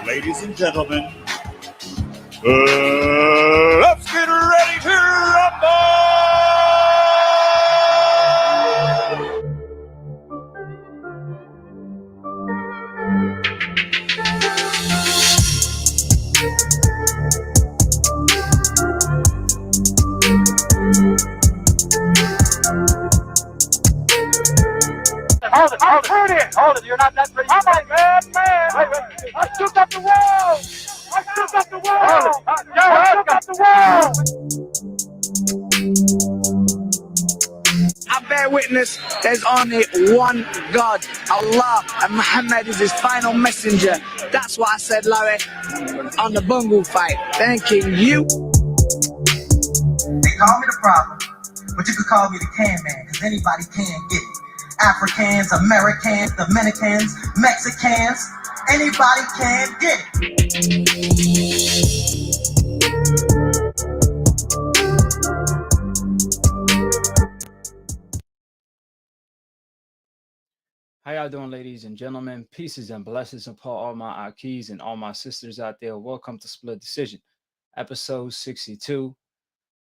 Ladies and gentlemen, let's get ready to rumble! Hold it, you're not that pretty. I'm a bad man. Wait. I took up the wall. I took up the wall. I took up the wall. I bear witness, there's only one God, Allah, and Muhammad is his final messenger. That's what I said, Larry, on the Bungle fight. Thanking you. They call me the problem, but you could call me the can man, because anybody can get it. Africans, Americans, Dominicans, Mexicans, anybody can get it. How y'all doing, ladies and gentlemen? Pieces and blessings upon all my AKHis and all my sisters out there. Welcome to Split Decision, episode 62.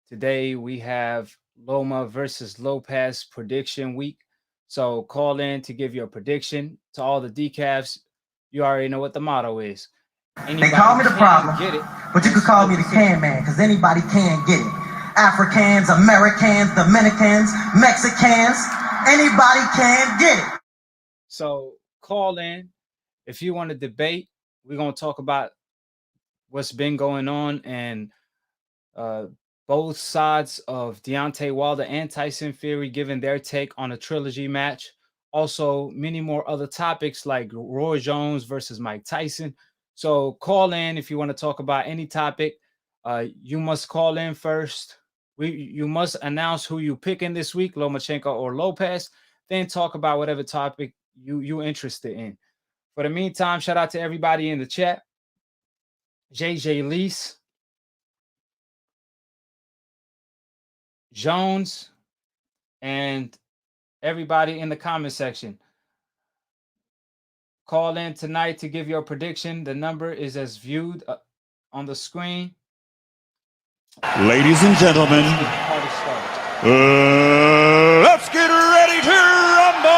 Today we have Loma versus Lopez prediction week. So call in to give your prediction. To all the decafs, you already know what the motto is. They call me the problem, but you could call me the can man, because anybody can get it. Africans, Americans, Dominicans, Mexicans, anybody can get it. So call in if you want to debate. We're going to talk about what's been going on and both sides of Deontay Wilder and Tyson Fury giving their take on a trilogy match. Also, many more other topics like Roy Jones versus Mike Tyson. So call in if you want to talk about any topic. You must call in first. You must announce who you picking this week, Lomachenko or Lopez. Then talk about whatever topic you interested in. For the meantime, shout out to everybody in the chat. JJ Lease, Jones, and everybody in the comment section. Call in tonight to give your prediction. The number is as viewed on the screen. Ladies and gentlemen, let's get ready to rumble!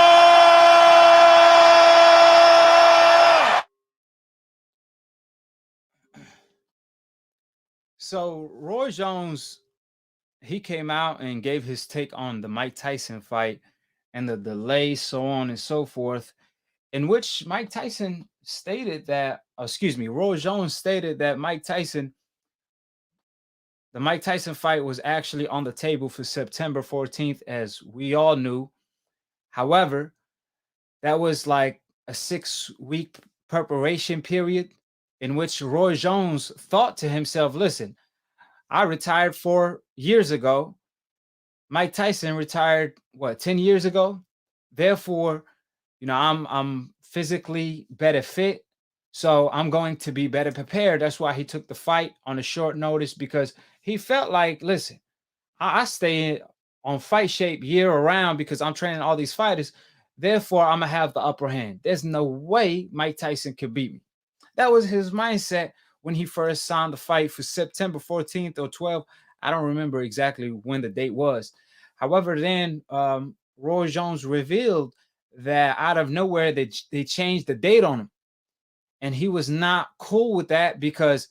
So Roy Jones, he came out and gave his take on the Mike Tyson fight and the delay, so on and so forth, in which Mike Tyson stated that, Roy Jones stated that the Mike Tyson fight was actually on the table for September 14th, as we all knew. However, that was like a 6-week preparation period in which Roy Jones thought to himself, listen, I retired 4 years ago. Mike Tyson retired, 10 years ago? Therefore, I'm physically better fit, so I'm going to be better prepared. That's why he took the fight on a short notice, because he felt like, listen, I stay on fight shape year around because I'm training all these fighters. Therefore, I'm going to have the upper hand. There's no way Mike Tyson could beat me. That was his mindset when he first signed the fight for September 14th or 12th. I don't remember exactly when the date was. However, then Roy Jones revealed that out of nowhere they changed the date on him. And he was not cool with that because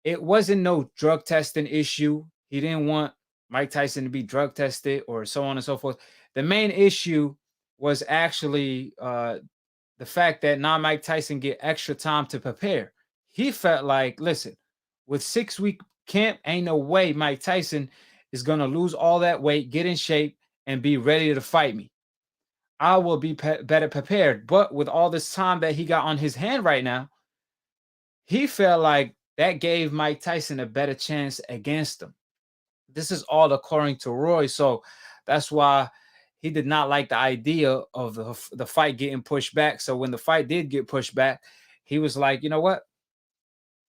it wasn't no drug testing issue. He didn't want Mike Tyson to be drug tested or so on and so forth. The main issue was actually the fact that now Mike Tyson get extra time to prepare. He felt like, listen, with 6-week camp, ain't no way Mike Tyson is going to lose all that weight, get in shape, and be ready to fight me. I will be better prepared. But with all this time that he got on his hand right now, he felt like that gave Mike Tyson a better chance against him. This is all according to Roy. So that's why he did not like the idea of the fight getting pushed back. So when the fight did get pushed back, he was like, you know what?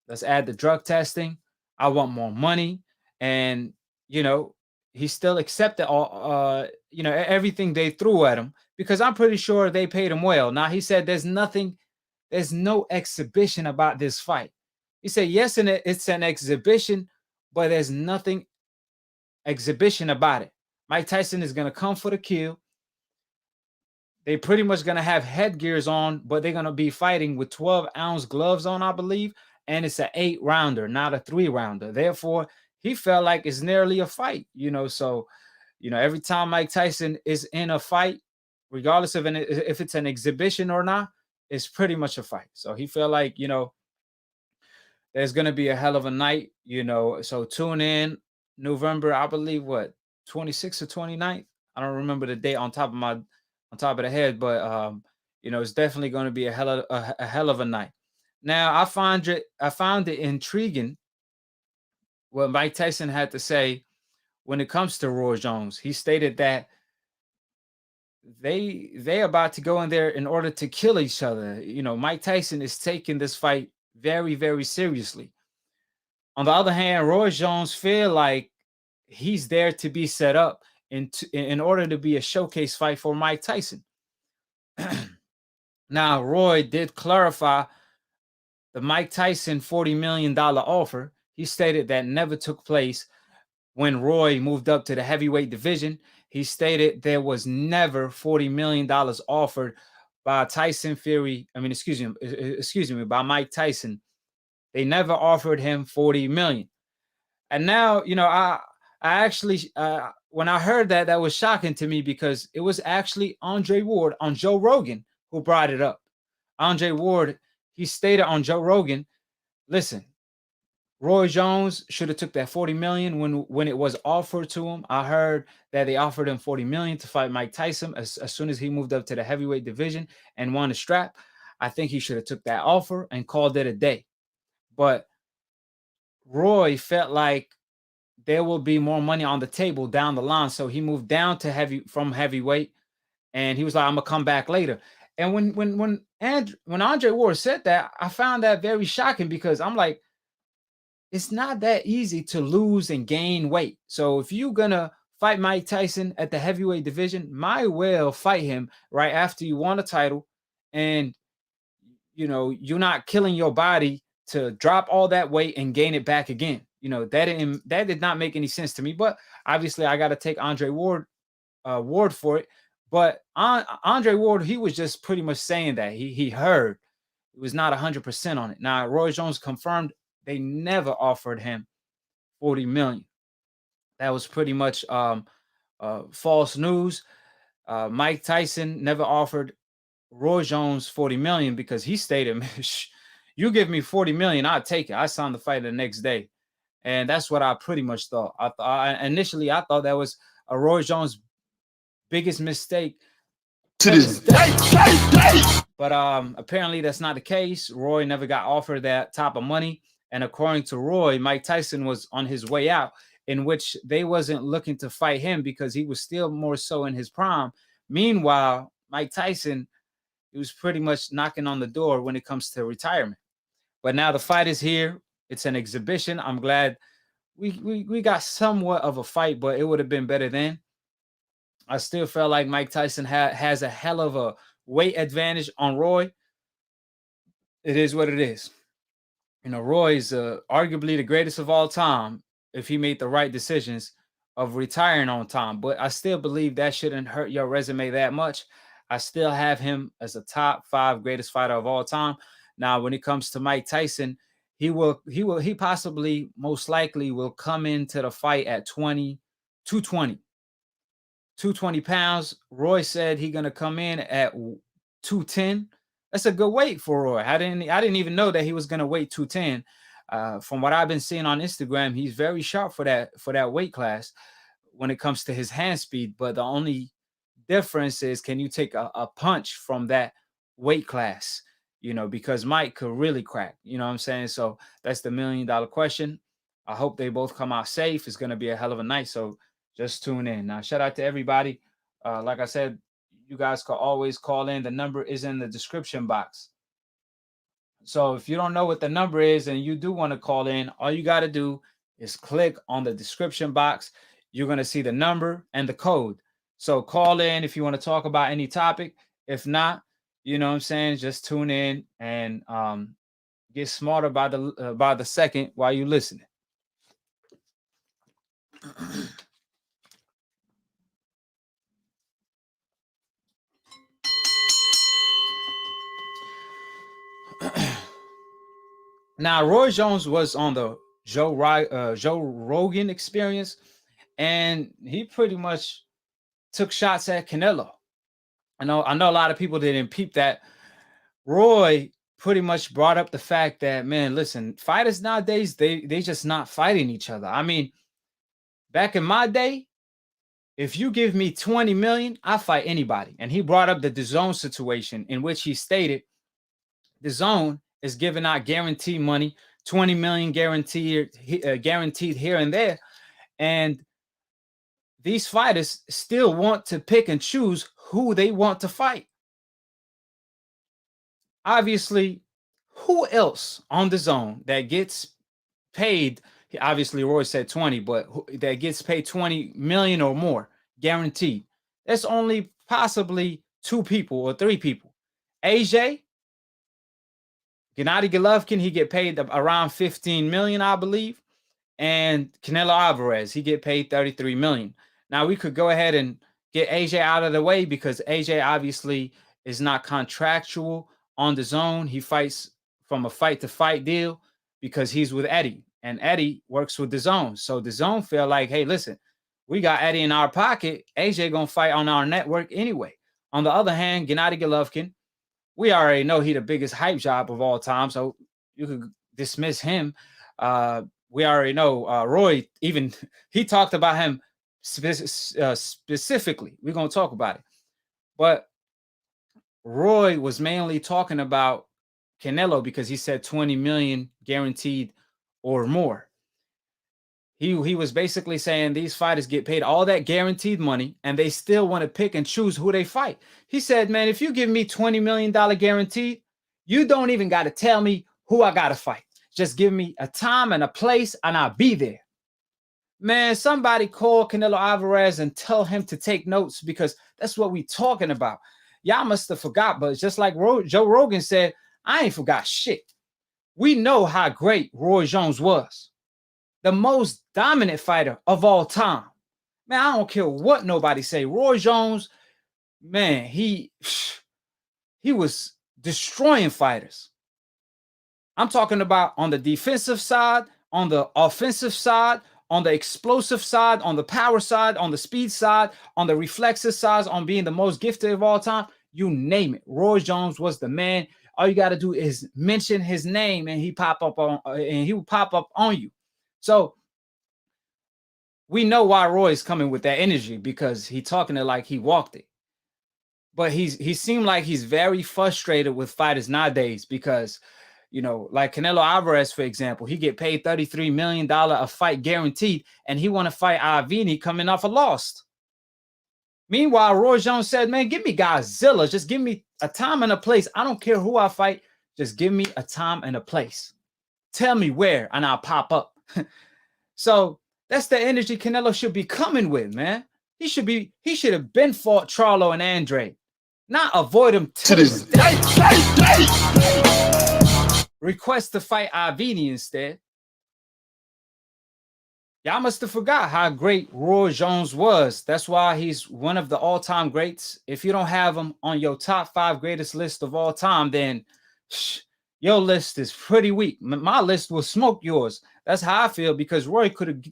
Let's add the drug testing. I want more money. And, you know, he still accepted all, everything they threw at him because I'm pretty sure they paid him well. Now, he said there's no exhibition about this fight. He said, yes, and it's an exhibition, but there's nothing exhibition about it. Mike Tyson is going to come for the kill. They pretty much going to have headgears on, but they're going to be fighting with 12-ounce gloves on, I believe, and it's an 8-rounder, not a 3-rounder. Therefore, he felt like it's nearly a fight, so, every time Mike Tyson is in a fight, regardless of if it's an exhibition or not, it's pretty much a fight. So he felt like, there's going to be a hell of a night, so tune in November, I believe, 26th or 29th. I don't remember the date on top of the head, but it's definitely going to be a hell of a night. Now, I found it intriguing what Mike Tyson had to say when it comes to Roy Jones. He stated that they about to go in there in order to kill each other. Mike Tyson is taking this fight very, very seriously. On the other hand, Roy Jones feel like he's there to be set up in order to be a showcase fight for Mike Tyson. Now, Roy did clarify the Mike Tyson $40 million offer. He stated that never took place when Roy moved up to the heavyweight division. He stated there was never $40 million offered by Tyson Fury. By Mike Tyson. They never offered him $40 million. And now, I actually, when I heard that was shocking to me because it was actually Andre Ward on Joe Rogan who brought it up. Andre Ward, he stated on Joe Rogan, listen, Roy Jones should have took that $40 million when it was offered to him. I heard that they offered him $40 million to fight Mike Tyson as soon as he moved up to the heavyweight division and won the strap. I think he should have took that offer and called it a day. But Roy felt like there will be more money on the table down the line. So he moved down to from heavyweight, and he was like, I'm gonna come back later. And when Andre Ward said that, I found that very shocking because I'm like, it's not that easy to lose and gain weight. So if you're gonna fight Mike Tyson at the heavyweight division, might well fight him right after you won a title, and you're not killing your body to drop all that weight and gain it back again. That did not make any sense to me. But obviously, I got to take Andre Ward for it. But Andre Ward, he was just pretty much saying that he heard. It was not 100% on it. Now, Roy Jones confirmed they never offered him $40 million. That was pretty much false news. Mike Tyson never offered Roy Jones $40 million because he stated, you give me $40 million, I'll take it. I signed the fight the next day. And that's what I pretty much thought. Initially, I thought that was a Roy Jones' biggest mistake to this day. But apparently that's not the case. Roy never got offered that type of money. And according to Roy, Mike Tyson was on his way out, in which they wasn't looking to fight him because he was still more so in his prime. Meanwhile, Mike Tyson, he was pretty much knocking on the door when it comes to retirement. But now the fight is here. It's an exhibition. I'm glad we got somewhat of a fight, but it would have been better then. I still felt like Mike Tyson has a hell of a weight advantage on Roy. It is what it is. Roy is arguably the greatest of all time if he made the right decisions of retiring on time. But I still believe that shouldn't hurt your resume that much. I still have him as a top 5 greatest fighter of all time. Now, when it comes to Mike Tyson, he possibly most likely will come into the fight at 220 pounds. Roy said he's gonna come in at 210. That's a good weight for Roy. I didn't even know that he was gonna weigh 210. From what I've been seeing on Instagram, he's very sharp for that weight class when it comes to his hand speed. But the only difference is, can you take a punch from that weight class? You know, because Mike could really crack. You know what I'm saying? So that's the $1 million question. I hope they both come out safe. It's gonna be a hell of a night. So just tune in. Now, shout out to everybody. Like I said, you guys can always call in. The number is in the description box. So if you don't know what the number is and you do want to call in, all you got to do is click on the description box. You're going to see the number and the code. So call in if you want to talk about any topic. If not, you know what I'm saying, just tune in and get smarter by the second while you're listening. Now, Roy Jones was on the Joe Rogan Experience, and he pretty much took shots at Canelo. I know a lot of people didn't peep that. Roy pretty much brought up the fact that, man, listen, fighters nowadays, they just not fighting each other. I mean, back in my day, if you give me 20 million, I fight anybody. And he brought up the DAZN situation, in which he stated DAZN is giving out guaranteed money, 20 million guaranteed here and there. And these fighters still want to pick and choose who they want to fight. Obviously, who else on DAZN that gets paid? Obviously, Roy said 20, but that gets paid 20 million or more guaranteed. That's only possibly 2 people or 3 people. AJ, Gennady Golovkin, he get paid around 15 million, I believe. And Canelo Alvarez, he get paid 33 million. Now, we could go ahead and get AJ out of the way because AJ obviously is not contractual on DAZN. He fights from a fight-to-fight deal because he's with Eddie. And Eddie works with DAZN. So DAZN feel like, hey, listen, we got Eddie in our pocket. AJ going to fight on our network anyway. On the other hand, Gennady Golovkin, we already know he the biggest hype job of all time, so you could dismiss him. We already know Roy, even he talked about him specifically. We're going to talk about it. But Roy was mainly talking about Canelo because he said 20 million guaranteed or more. He was basically saying these fighters get paid all that guaranteed money and they still want to pick and choose who they fight. He said, man, if you give me $20 million guaranteed, you don't even got to tell me who I got to fight. Just give me a time and a place and I'll be there. Man, somebody call Canelo Alvarez and tell him to take notes because that's what we talking about. Y'all must have forgot, but just like Joe Rogan said, I ain't forgot shit. We know how great Roy Jones was. The most dominant fighter of all time. Man, I don't care what nobody say. Roy Jones, man, he was destroying fighters. I'm talking about on the defensive side, on the offensive side, on the explosive side, on the power side, on the speed side, on the reflexive side, on being the most gifted of all time. You name it. Roy Jones was the man. All you got to do is mention his name and he will pop up on you. So we know why Roy's coming with that energy because he talking it like he walked it. But he seemed like he's very frustrated with fighters nowadays because, you know, like Canelo Alvarez, for example, he get paid $33 million a fight guaranteed, and he want to fight Avini coming off a loss. Meanwhile, Roy Jones said, man, give me Godzilla. Just give me a time and a place. I don't care who I fight. Just give me a time and a place. Tell me where, and I'll pop up. So that's the energy Canelo should be coming with, man. He should have been fought Charlo and Andre, not avoid him to this day. Request to fight Avini instead. y'all must have forgot how great Roy Jones was. That's why he's one of the all-time greats. If you don't have him on your top 5 greatest list of all time, then your list is pretty weak. My list will smoke yours. That's how I feel, because Roy could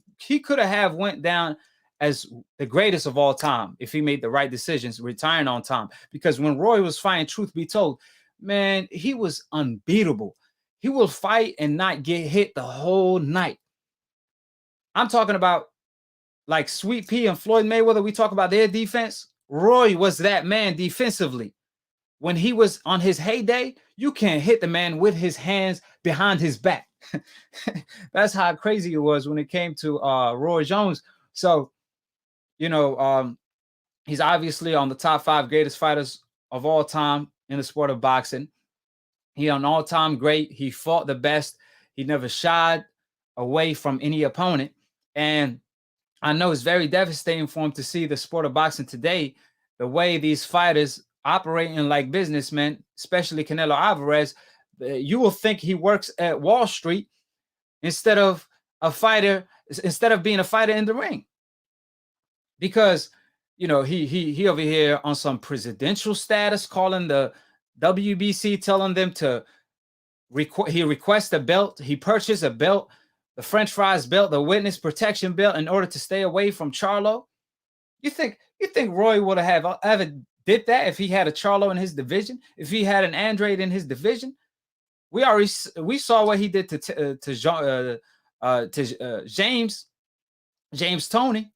have went down as the greatest of all time if he made the right decisions, retiring on time. Because when Roy was fighting, truth be told, man, he was unbeatable. He will fight and not get hit the whole night. I'm talking about like Sweet Pea and Floyd Mayweather. We talk about their defense. Roy was that man defensively. When he was on his heyday, you can't hit the man with his hands behind his back. That's how crazy it was when it came to Roy Jones. So, you know, he's obviously on the top 5 greatest fighters of all time in the sport of boxing. He's an all-time great. He fought the best. He never shied away from any opponent. And I know it's very devastating for him to see the sport of boxing today, the way these fighters operating like businessmen, especially Canelo Alvarez. You will think he works at Wall Street instead of a fighter, instead of being a fighter in the ring. Because, you know, he over here on some presidential status, calling the WBC, telling them to he requests a belt, he purchased a belt, the French fries belt, the witness protection belt, in order to stay away from Charlo. You think Roy would have ever did that if he had a Charlo in his division, if he had an Andrade in his division? We saw what he did to James Toney,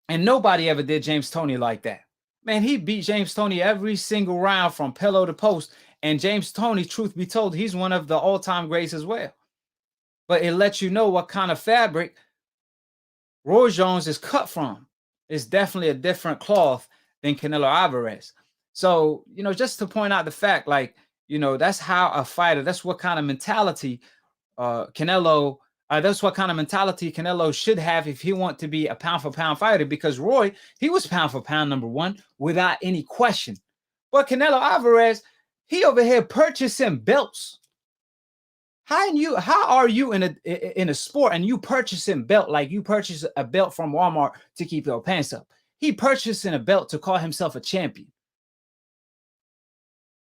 and nobody ever did James Toney like that. Man, he beat James Toney every single round from pillow to post. And James Toney, truth be told, he's one of the all-time greats as well. But it lets you know what kind of fabric Roy Jones is cut from. It's definitely a different cloth than Canelo Alvarez. So, you know, just to point out the fact, like, you know, that's how a fighter, that's what kind of mentality Canelo should have if he want to be a pound-for-pound fighter, because Roy, he was pound-for-pound #1 without any question. But Canelo Alvarez, he over here purchasing belts. How are you in a sport and you purchasing belt like you purchase a belt from Walmart to keep your pants up? He purchasing a belt to call himself a champion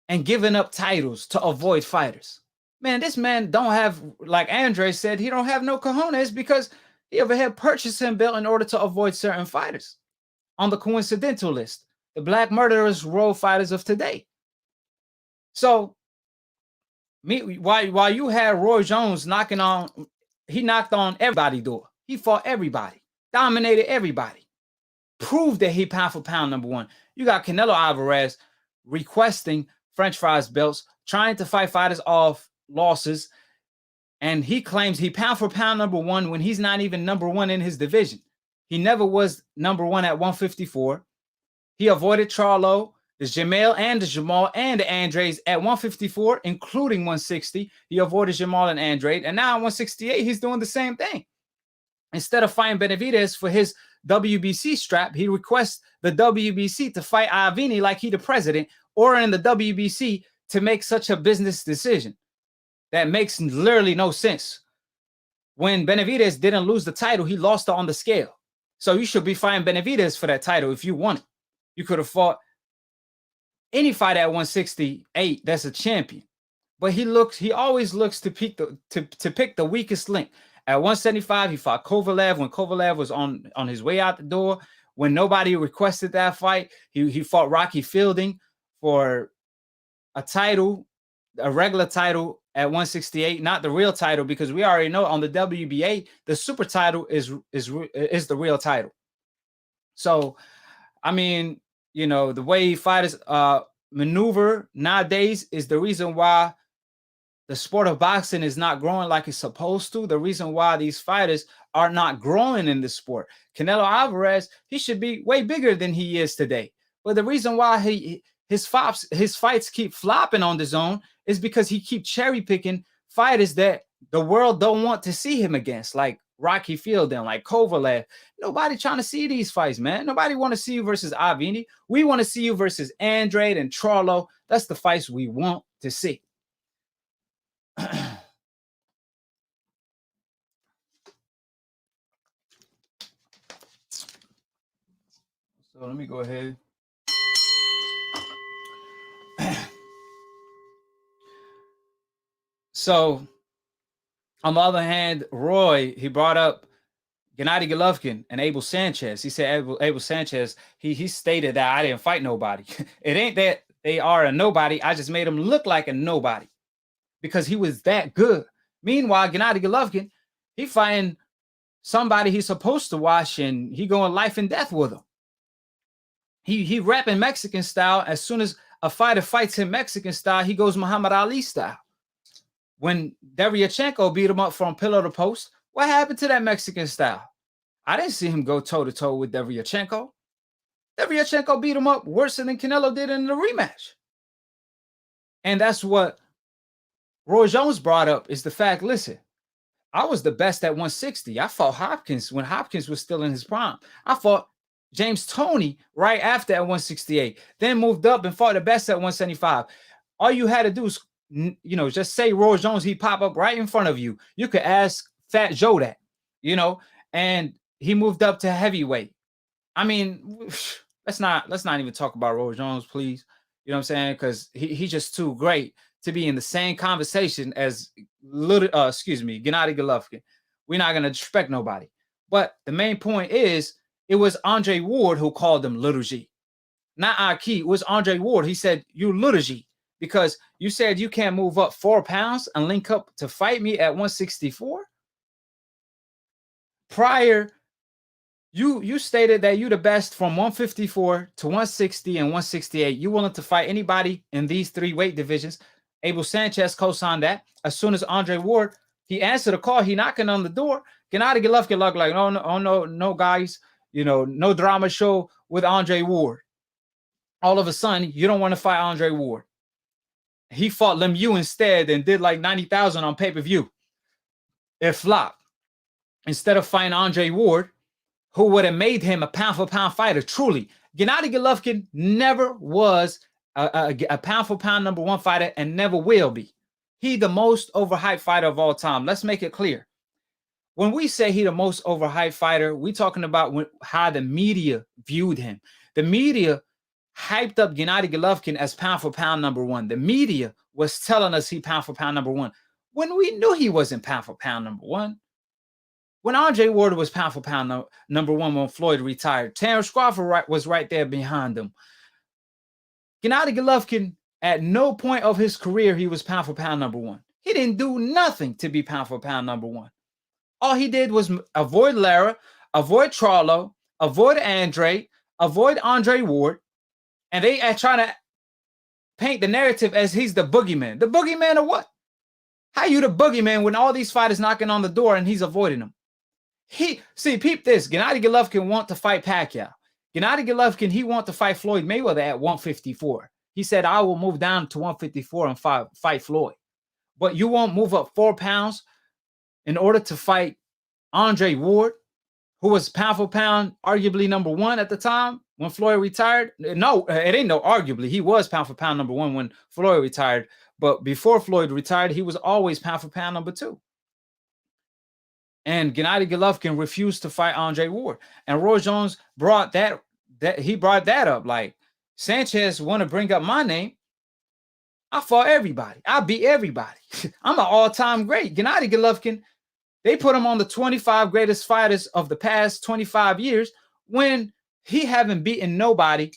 and giving up titles to avoid fighters. Man, this man don't have, like Andre said, he don't have no cojones, because he over here purchasing belt in order to avoid certain fighters on the coincidental list, the black murderous role fighters of today. So, while you had Roy Jones he knocked on everybody's door. He fought everybody, dominated everybody, proved that he pound for pound #1. You got Canelo Alvarez requesting French fries belts, trying to fight fighters off losses, and he claims he pound for pound #1 when he's not even #1 in his division. He never was #1 at 154. He avoided Charlo, the Jamel and the Jamal and the Andrades at 154, including 160. He avoided Jamal and Andrade. And now at 168, he's doing the same thing. Instead of fighting Benavidez for his WBC strap, he requests the WBC to fight Avini like he the president, or in the WBC to make such a business decision. That makes literally no sense. When Benavidez didn't lose the title, he lost it on the scale. So you should be fighting Benavidez for that title if you want it. You could have fought any fight at 168 that's a champion. But he always looks to pick the weakest link. At 175, he fought Kovalev when Kovalev was on his way out the door. When nobody requested that fight, he fought Rocky Fielding for a title, a regular title at 168, not the real title, because we already know on the WBA, the super title is the real title. So, I mean, you know, the way fighters maneuver nowadays is the reason why the sport of boxing is not growing like it's supposed to. The reason why these fighters are not growing in the sport. Canelo Alvarez, he should be way bigger than he is today. But the reason why his fights keep flopping on the zone is because he keep cherry picking fighters that the world don't want to see him against, like Rocky Fielding, like Kovalev. Nobody trying to see these fights, man. Nobody want to see you versus Avini. We want to see you versus Andrade and Charlo. That's the fights we want to see. So let me go ahead. So on the other hand, Roy, he brought up Gennady Golovkin and Abel Sanchez. He said Abel Sanchez, he stated that I didn't fight nobody. It ain't that they are a nobody. I just made him look like a nobody because he was that good. Meanwhile, Gennady Golovkin, he fighting somebody he's supposed to watch, and he going life and death with him. He rapping Mexican style. As soon as a fighter fights him Mexican style, he goes Muhammad Ali style. When Deontay beat him up from pillar to post, what happened to that Mexican style? I didn't see him go toe-to-toe with Deontay. Deontay beat him up worse than Canelo did in the rematch. And that's what Roy Jones brought up, is the fact, listen, I was the best at 160. I fought Hopkins when Hopkins was still in his prime. I fought James Toney right after at 168, then moved up and fought the best at 175. All you had to do is, just say Roy Jones, he pop up right in front of you. You could ask Fat Joe that, and he moved up to heavyweight. I mean, let's not even talk about Roy Jones, please. You know what I'm saying? Because he's just too great to be in the same conversation as Gennady Golovkin. We're not gonna disrespect nobody. But the main point is, it was Andre Ward who called him Little G, not AKHi. It was Andre Ward. He said, "You Little G, because you said you can't move up 4 pounds and link up to fight me at 164." Prior, you stated that you the best from 154 to 160 and 168. You willing to fight anybody in these 3 weight divisions. Abel Sanchez co-signed that. As soon as Andre Ward, he answered the call, he knocking on the door. Gennady Golovkin like, no, guys, no drama show with Andre Ward. All of a sudden, you don't want to fight Andre Ward. He fought Lemieux instead and did like 90,000 on pay-per-view. It flopped. Instead of fighting Andre Ward, who would have made him a pound-for-pound fighter, truly. Gennady Golovkin never was a pound-for-pound number 1 fighter and never will be. He the most overhyped fighter of all time. Let's make it clear. When we say he the most overhyped fighter, we're talking about how the media viewed him. The media hyped up Gennady Golovkin as pound-for-pound number 1. The media was telling us he pound-for-pound number 1 when we knew he wasn't pound-for-pound number 1. When Andre Ward was pound-for-pound number 1 when Floyd retired, Terence Crawford was right there behind him. Gennady Golovkin, at no point of his career, he was pound-for-pound number 1. He didn't do nothing to be pound-for-pound number 1. All he did was avoid Lara, avoid Charlo, avoid Andre, avoid Andre Ward, and they are trying to paint the narrative as he's the boogeyman. The boogeyman of what? How you the boogeyman when all these fighters knocking on the door and he's avoiding them? Peep this. Gennady Golovkin want to fight Pacquiao. Gennady Golovkin, he want to fight Floyd Mayweather at 154. He said, I will move down to 154 and fight Floyd. But you won't move up 4 pounds in order to fight Andre Ward, who was pound for pound, arguably number 1 at the time when Floyd retired. No, it ain't no arguably. He was pound for pound number 1 when Floyd retired. But before Floyd retired, he was always pound for pound number 2. And Gennady Golovkin refused to fight Andre Ward. And Roy Jones brought that up. Like, Sanchez want to bring up my name. I fought everybody. I beat everybody. I'm an all-time great. Gennady Golovkin, they put him on the 25 greatest fighters of the past 25 years when he haven't beaten nobody.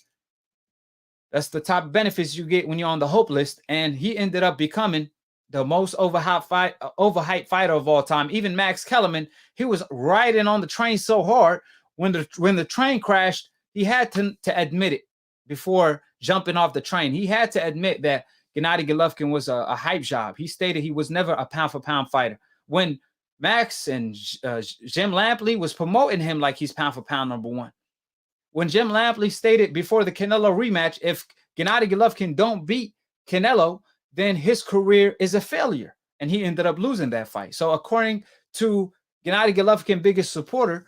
That's the top benefits you get when you're on the hope list. And he ended up becoming the most overhyped fighter of all time. Even Max Kellerman, he was riding on the train so hard when the train crashed, he had to admit it before jumping off the train. He had to admit that Gennady Golovkin was a hype job. He stated he was never a pound-for-pound fighter. When Max and Jim Lampley was promoting him like he's pound-for-pound number 1. When Jim Lampley stated before the Canelo rematch, if Gennady Golovkin don't beat Canelo, then his career is a failure. And he ended up losing that fight. So according to Gennady Golovkin's biggest supporter,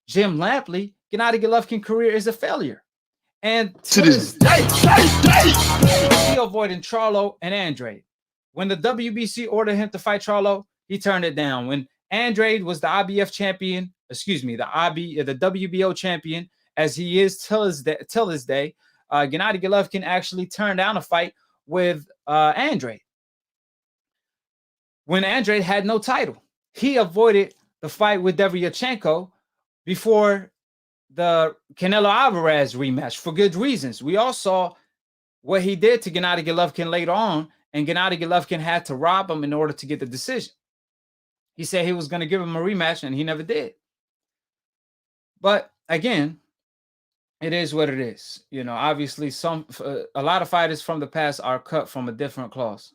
Jim Lampley, Gennady Golovkin's career is a failure. And to this day, he avoided Charlo and Andre. When the WBC ordered him to fight Charlo, he turned it down. When Andre was the IBF champion, the WBO champion, as he is till this day. Gennady Golovkin actually turned down a fight with Andre when Andre had no title. He avoided the fight with Lomachenko before the Canelo Alvarez rematch for good reasons. We all saw what he did to Gennady Golovkin later on, and Gennady Golovkin had to rob him in order to get the decision. He said he was going to give him a rematch, and he never did. But again, it is what it is. You know, obviously, a lot of fighters from the past are cut from a different cloth.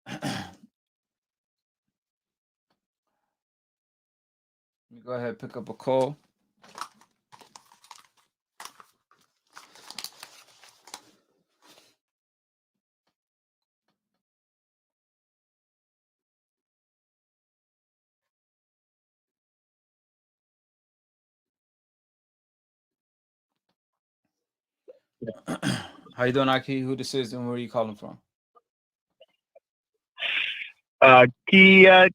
Let me go ahead and pick up a call. How you doing, AKHi? Who this is and where are you calling from? Kia,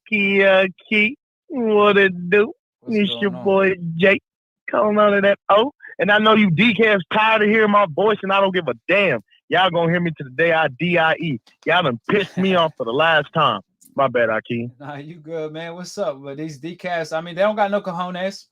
what it do? It's your boy Jake calling out of that O. And I know you decafs tired of hearing my voice, and I don't give a damn. Y'all gonna hear me to the day I die. Y'all done pissed me off for the last time. My bad, AKHi. Nah, you good, man. What's up? But these decafs, I mean, they don't got no cojones.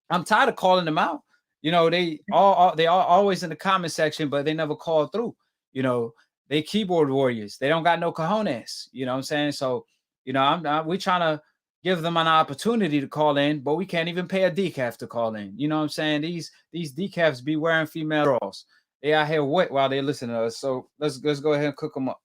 I'm tired of calling them out. You know, they are always in the comment section, but they never call through. You know, they keyboard warriors. They don't got no cojones. You know what I'm saying? So, you know, we trying to give them an opportunity to call in, but we can't even pay a decaf to call in. You know what I'm saying? These decafs be wearing female drawers. They out here wet while they listen to us. So let's go ahead and cook them up.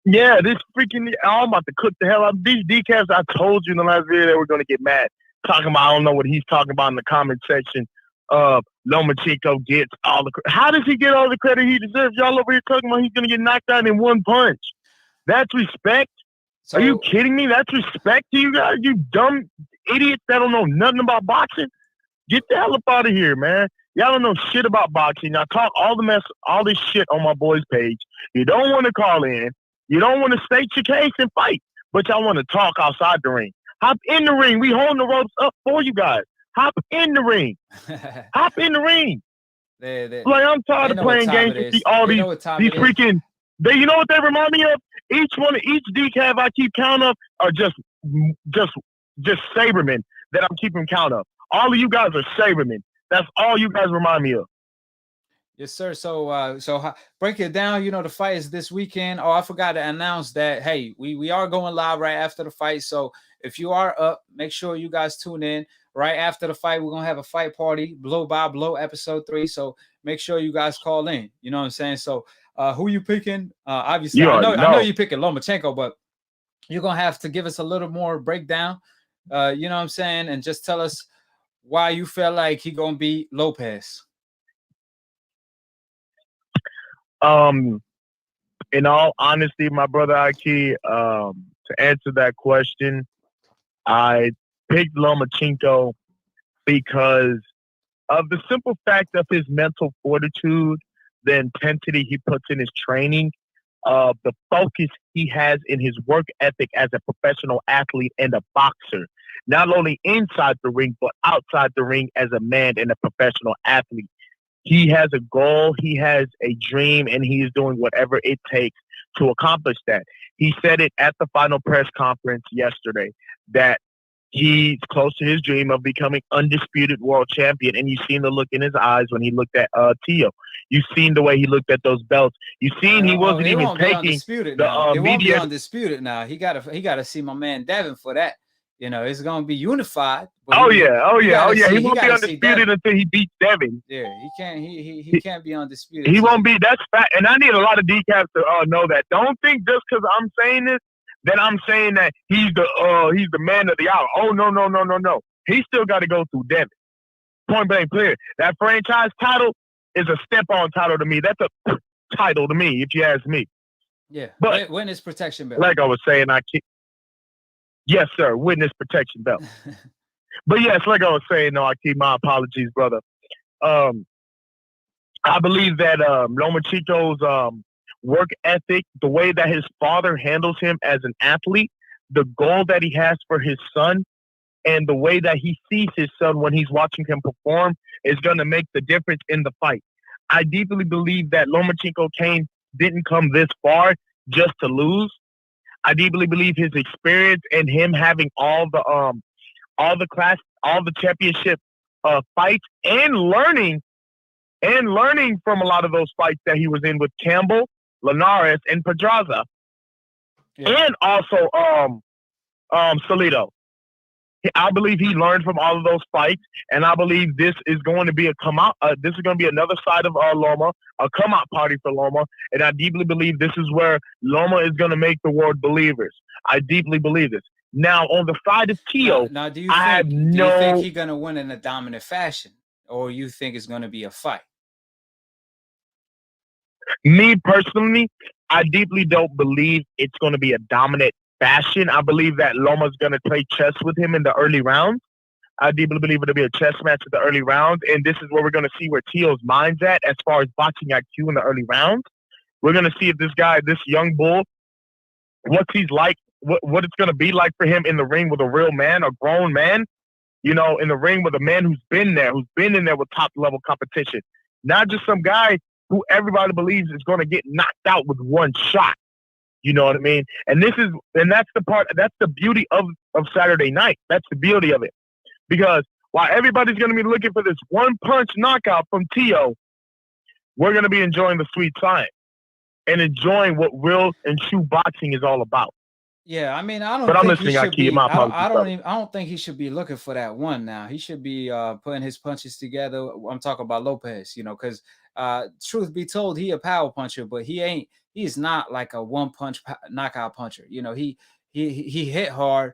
Yeah, this freaking, I'm about to cook the hell out of these decafs. I told you in the last video they were going to get mad. Talking about, I don't know what he's talking about in the comment section. Lomachenko gets all the credit. How does he get all the credit he deserves? Y'all over here talking about he's going to get knocked out in one punch. That's respect? So, are you kidding me? That's respect to you guys? You dumb idiots that don't know nothing about boxing? Get the hell up out of here, man. Y'all don't know shit about boxing. Y'all talk all this shit on my boy's page. You don't want to call in. You don't want to state your case and fight, but y'all want to talk outside the ring. Hop in the ring. We holding the ropes up for you guys. Hop in the ring. Hop in the ring. Like, I'm tired of playing games to see all these freaking. You know what they remind me of? Each decaf I keep count of are just Sabermen that I'm keeping count of. All of you guys are Sabermen. That's all you guys remind me of. Yes, sir. So break it down. You know, the fight is this weekend. Oh, I forgot to announce that. Hey, we are going live right after the fight. So if you are up, make sure you guys tune in. Right after the fight, we're going to have a fight party, blow by blow, episode 3. So make sure you guys call in. You know what I'm saying? So who you picking? Obviously, I know you're picking Lomachenko, but you're going to have to give us a little more breakdown. You know what I'm saying? And just tell us why you feel like he going to beat Lopez. In all honesty, my brother AKHi, to answer that question, I picked Lomachenko because of the simple fact of his mental fortitude, the intensity he puts in his training, the focus he has in his work ethic as a professional athlete and a boxer, not only inside the ring, but outside the ring as a man and a professional athlete. He has a goal, he has a dream, and he is doing whatever it takes to accomplish that. He said it at the final press conference yesterday that he's close to his dream of becoming undisputed world champion, and you've seen the look in his eyes when he looked at Teo. You've seen the way he looked at those belts. You've seen he wasn't even taking the it won't be media. Undisputed now. He gotta see my man Devin for that. You know, it's gonna be unified. He won't be undisputed until he beats Devin. Yeah, he can't be undisputed. He won't be. That's fact. And I need a lot of decaps to know that. Don't think just because I'm saying this that I'm saying that he's the man of the hour. Oh no. He still got to go through Devin. Point blank clear. That franchise title is a step on title to me. That's a title to me, if you ask me. Yeah. But witness protection belt. Like I was saying, yes, sir. Witness protection belt. But yes, like I was saying, no, I keep my apologies, brother. I believe that Lomachenko's work ethic, the way that his father handles him as an athlete, the goal that he has for his son and the way that he sees his son when he's watching him perform is going to make the difference in the fight. I deeply believe that Lomachenko Kane didn't come this far just to lose. I deeply believe his experience and him having all the championship fights and learning from a lot of those fights that he was in with Campbell, Linares, and Pedraza, and also Salido. I believe he learned from all of those fights, and I believe this is going to be a come out. This is going to be another side of Loma, a come out party for Loma, and I deeply believe this is where Loma is going to make the world believers. I deeply believe this. Now, on the side of Teo, now do you think he's going to win in a dominant fashion, or you think it's going to be a fight? Me personally, I deeply don't believe it's going to be a dominant fashion. I believe that Loma's going to play chess with him in the early rounds. I deeply believe it'll be a chess match in the early rounds, and this is where we're going to see where Teo's mind's at as far as boxing IQ in the early rounds. We're going to see if this young bull, what he's like, what it's going to be like for him in the ring with a real man, a grown man, in the ring with a man who's been in there with top-level competition. Not just some guy who everybody believes is going to get knocked out with one shot. You know what I mean? And that's the beauty of Saturday night. That's the beauty of it. Because while everybody's going to be looking for this one-punch knockout from Teo, we're going to be enjoying the sweet science and enjoying what real and true boxing is all about. Yeah, I mean, I don't. But I'm think listening. he should be, I don't think he should be looking for that one. Now he should be putting his punches together. I'm talking about Lopez, because truth be told, he a power puncher, but he's not like a one punch knockout puncher. He hit hard.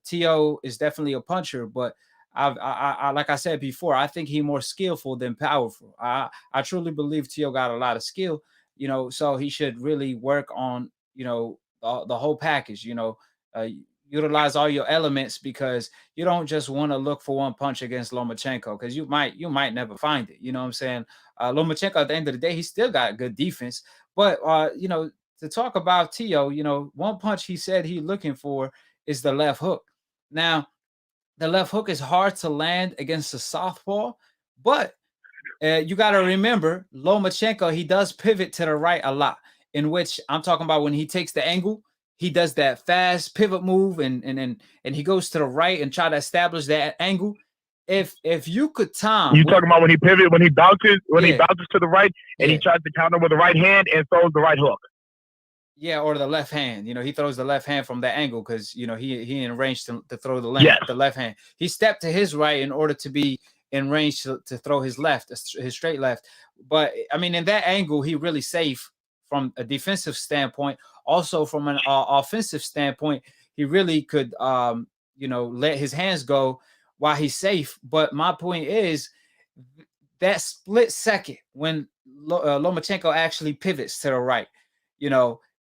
Teo is definitely a puncher, but I like I said before, I think he's more skillful than powerful. I truly believe Teo got a lot of skill. So he should really work on the whole package. Utilize all your elements, because you don't just want to look for one punch against Lomachenko, because you might never find it. You know what I'm saying? Lomachenko, at the end of the day, he still got good defense. But to talk about Teo, one punch he said he's looking for is the left hook. Now, the left hook is hard to land against a southpaw, but you got to remember, Lomachenko, he does pivot to the right a lot, in which I'm talking about when he takes the angle, he does that fast pivot move and he goes to the right and try to establish that angle. If you could time, you talking about when he pivots, when he bounces to the right and he tries to counter with the right hand and throws the right hook. Yeah, or the left hand. He throws the left hand from that angle because he in range to throw the left hand. He stepped to his right in order to be in range to throw his straight left. But I mean, in that angle, he really safe from a defensive standpoint. Also, from an offensive standpoint, he really could let his hands go while he's safe. But my point is that split second when Lomachenko actually pivots to the right,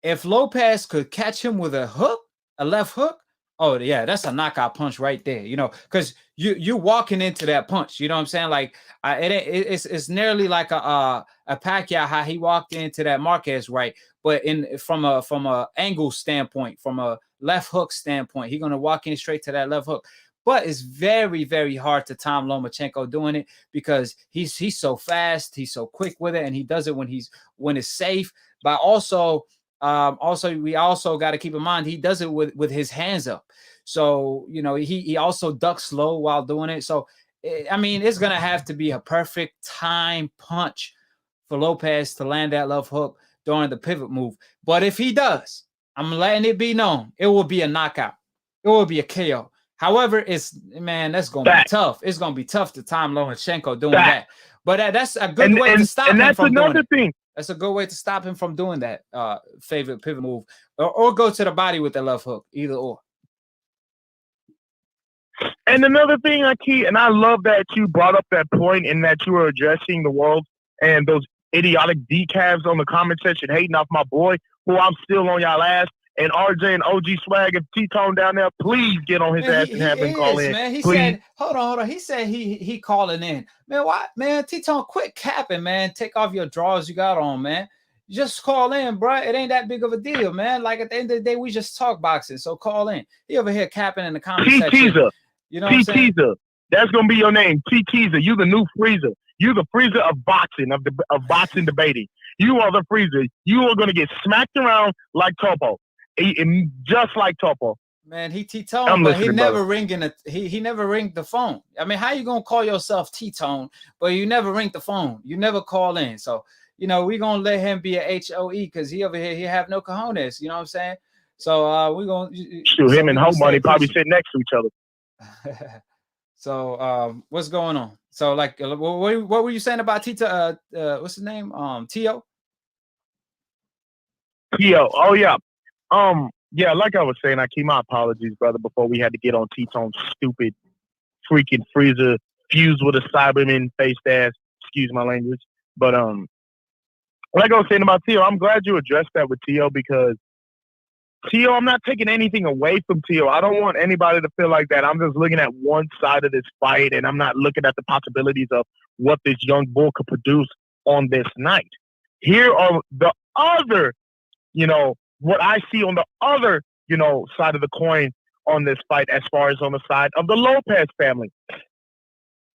if Lopez could catch him with a left hook, oh yeah, that's a knockout punch right there, because you're walking into that punch. You know what I'm saying? Like it's nearly like a Pacquiao, how he walked into that Marquez right, but from a angle standpoint, from a left hook standpoint, he's gonna walk in straight to that left hook. But it's very, very hard to time Lomachenko doing it, because he's so fast, he's so quick with it, and he does it when it's safe. But also we also got to keep in mind he does it with his hands up. So he also ducks low while doing it. So I mean, it's gonna have to be a perfect time punch for Lopez to land that left hook during the pivot move. But if he does, I'm letting it be known, it will be a knockout. It will be a KO. However, that's going to be tough. It's going to be tough to time Lomachenko doing that. But that's a good way to stop him from doing it. That's a good way to stop him from doing that favorite pivot move, or go to the body with the left hook, either or. And another thing, and I love that you brought up that point and that you were addressing the world and those idiotic decavs on the comment section hating off my boy, who I'm still on y'all ass. And RJ and OG Swag and T-Tone down there, please get on his ass and have him call in. Man. He please. said, hold on. He said he calling in. Man, why? Man, T-Tone, quit capping, man. Take off your drawers you got on, man. just call in, bro. It ain't that big of a deal, man. Like at the end of the day, we just talk boxing. So call in. He over here capping in the comment section. Teaser. You know what I'm saying? Teaser. That's gonna be your name. Teaser. You the new Freezer. You the Freezer of boxing, of boxing debating. You are the Freezer. You are gonna get smacked around like Topo. Just like Topo. Man, he T-Tone, but he never he never ringed the phone. I mean, how you gonna call yourself T-Tone, but you never ring the phone? You never call in. So, you know, we're gonna let him be a HOE because he over here, he have no cojones, you know what I'm saying? So we're gonna shoot him and Hope Money probably sit next to each other. So what's going on? So like what were you saying about Tito? What's his name? Tio? Tio. Oh yeah. Yeah, like I was saying, I keep my apologies, brother, before we had to get on T-Tone's stupid freaking Freezer fused with a Cyberman faced ass, excuse my language. But like I was saying about Tio, I'm glad you addressed that with Tio because Tio, I'm not taking anything away from Tio. I don't want anybody to feel like that. I'm just looking at one side of this fight and I'm not looking at the possibilities of what this young bull could produce on this night. Here are the other, you know, what I see on the other, you know, side of the coin on this fight as far as on the side of the Lopez family.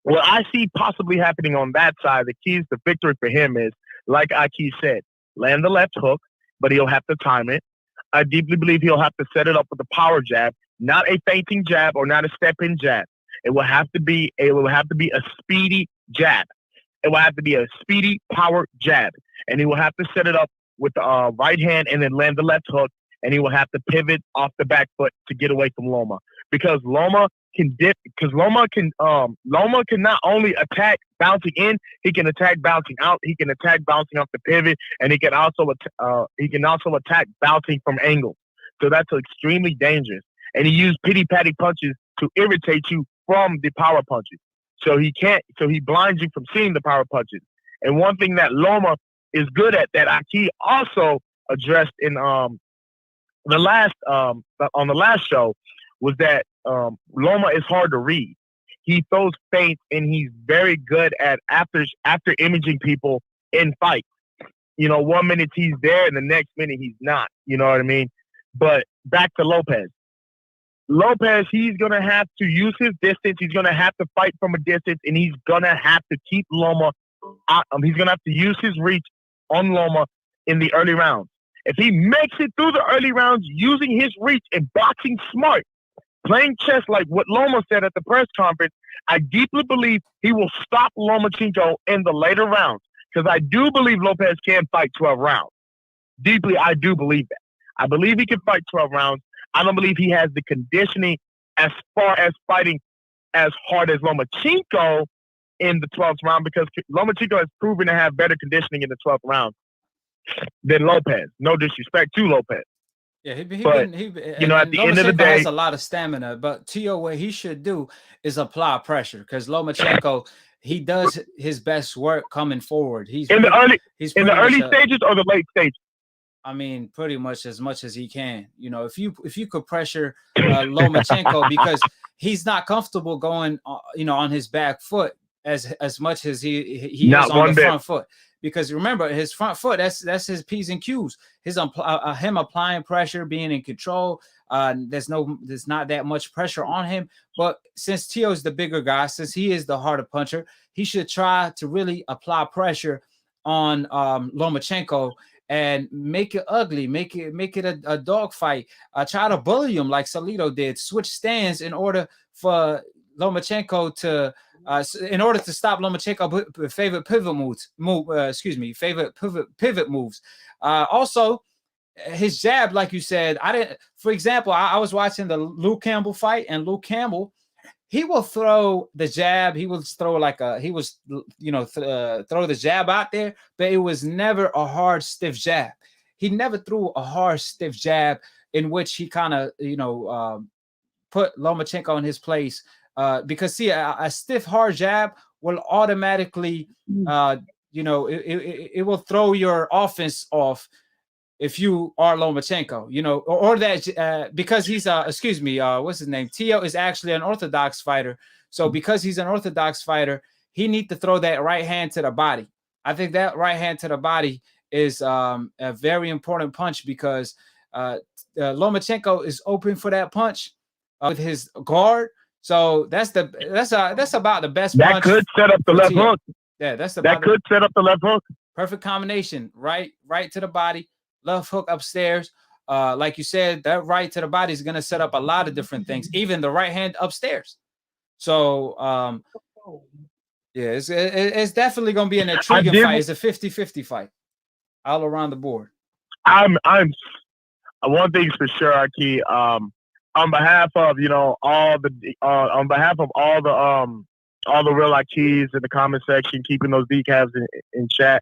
What I see possibly happening on that side, the keys to victory for him is, like AKHi said, land the left hook, but he'll have to time it. I deeply believe he'll have to set it up with a power jab, not a feinting jab or not a step-in jab. It will have to be a speedy jab. It will have to be a speedy power jab. And he will have to set it up with the right hand and then land the left hook, and he will have to pivot off the back foot to get away from Loma. Because Loma can Loma can not only attack bouncing in, he can attack bouncing out, he can attack bouncing off the pivot, and he can also attack bouncing from angles. So that's extremely dangerous. And he used pity-patty punches to irritate you from the power punches. So he blinds you from seeing the power punches. And one thing that Loma is good at that AKHi also addressed in on the last show was that Loma is hard to read. He throws feints and he's very good at after imaging people in fights. You know, 1 minute he's there and the next minute he's not. You know what I mean? But back to Lopez. Lopez, he's going to have to use his distance. He's going to have to fight from a distance, and he's going to have to keep Loma. He's going to have to use his reach on Loma in the early rounds. If he makes it through the early rounds using his reach and boxing smart, playing chess like what Loma said at the press conference, I deeply believe he will stop Lomachenko in the later rounds because I do believe Lopez can fight 12 rounds. Deeply, I do believe that. I believe he can fight 12 rounds. I don't believe he has the conditioning as far as fighting as hard as Lomachenko in the 12th round because Lomachenko has proven to have better conditioning in the 12th round than Lopez. No disrespect to Lopez. Yeah, you know, at the end of the day, has a lot of stamina. But Tio, what he should do is apply pressure because Lomachenko, he does his best work coming forward. He's in the early stages or the late stages. I mean, pretty much as he can. You know, if you could pressure Lomachenko because he's not comfortable going, you know, on his back foot as much as he is on the front foot. Because remember, his front foot, that's his P's and Q's. Him applying pressure, being in control. There's not that much pressure on him. But since Tio is the bigger guy, since he is the harder puncher, he should try to really apply pressure on Lomachenko and make it ugly, make it a dog fight. Try to bully him like Salido did. Switch stands in order for Lomachenko to. In order to stop Lomachenko, favorite pivot moves. Also, his jab, like you said, for example, I was watching the Luke Campbell fight, and Luke Campbell, he will throw the jab. He will throw throw the jab out there, but it was never a hard, stiff jab. He never threw a hard, stiff jab in which he kind of, put Lomachenko in his place. Because see, a stiff hard jab will automatically, it will throw your offense off if you are Lomachenko, or that because he's what's his name? Tio is actually an orthodox fighter. So because he's an orthodox fighter, he needs to throw that right hand to the body. I think that right hand to the body is a very important punch because Lomachenko is open for that punch with his guard. So that's about the best that punch. Could set up the left Teo. hook. Yeah, that's that could set up the left hook. Perfect combination. Right to the body, left hook upstairs. Like you said, that right to the body is going to set up a lot of different things, even the right hand upstairs. So, yeah, it's definitely going to be an intriguing fight. It's a 50-50 fight all around the board. I'm one thing's for sure, AKHi. On behalf of on behalf of all the real AKHis in the comment section, keeping those decals in check,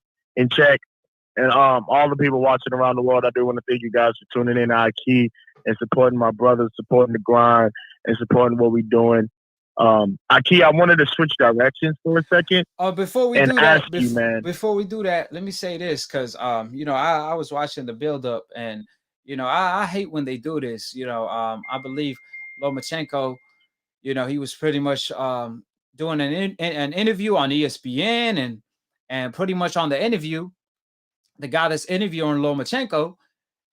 and all the people watching around the world, I do want to thank you guys for tuning in to AKHi and supporting my brothers, supporting the grind, and supporting what we're doing. AKHi, I wanted to switch directions for a second. Before we do that, let me say this, because I was watching the build up, and I hate when they do this. I believe Lomachenko, he was pretty much doing an interview on ESPN, and pretty much on the interview, the guy that's interviewing Lomachenko,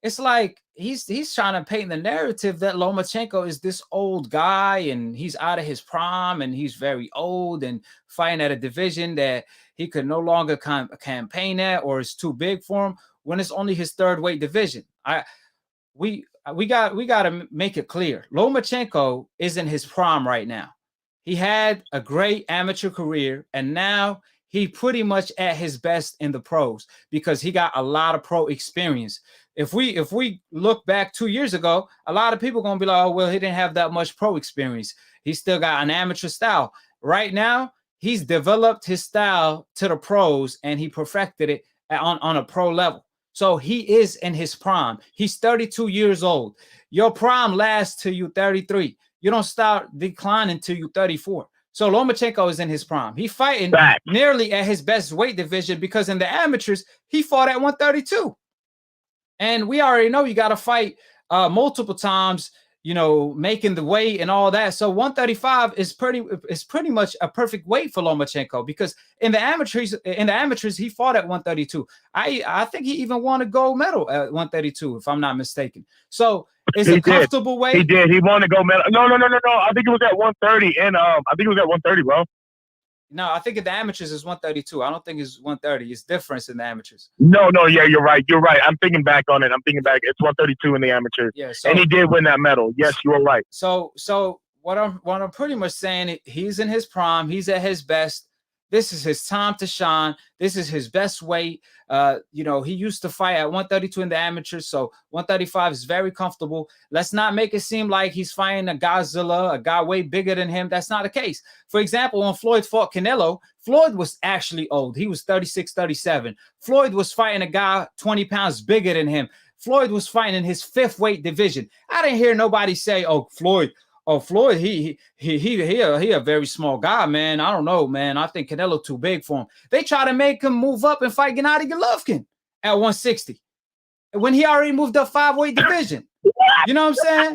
it's like he's trying to paint the narrative that Lomachenko is this old guy and he's out of his prime and he's very old and fighting at a division that he could no longer campaign at or is too big for him, when it's only his third weight division. We got to make it clear. Lomachenko is in his prime right now. He had a great amateur career, and now he pretty much at his best in the pros because he got a lot of pro experience. If we look back 2 years ago, a lot of people are going to be like, oh, well, he didn't have that much pro experience. He still got an amateur style. Right now, he's developed his style to the pros, and he perfected it on a pro level. So he is in his prime. He's 32 years old. Your prime lasts till you're 33. You don't start declining till you're 34. So Lomachenko is in his prime. He's fighting nearly at his best weight division because in the amateurs, he fought at 132. And we already know you got to fight multiple times, making the weight and all that. So 135 is pretty much a perfect weight for Lomachenko because in the amateurs he fought at 132. I think he even won a gold medal at 132, if I'm not mistaken. So it's a comfortable weight. He did. He won a gold medal. No. I think it was at 130, and I think it was at 130, bro. No, I think in the amateurs it's 132. I don't think it's 130. It's different in the amateurs. No, yeah, you're right. I'm thinking back on it. It's 132 in the amateurs. Yeah, and he did win that medal. Yes, you are right. So what I'm pretty much saying, he's in his prime. He's at his best. This is his time to shine. This is his best weight. He used to fight at 132 in the amateurs, so 135 is very comfortable. Let's not make it seem like he's fighting a Godzilla, a guy way bigger than him. That's not the case. For example, when Floyd fought Canelo, Floyd was actually old. He was 36, 37. Floyd was fighting a guy 20 pounds bigger than him. Floyd was fighting in his fifth weight division. I didn't hear nobody say, "Oh, Floyd, he a very small guy, man. I don't know, man. I think Canelo too big for him." They try to make him move up and fight Gennady Golovkin at 160 when he already moved up 5-weight division. You know what I'm saying?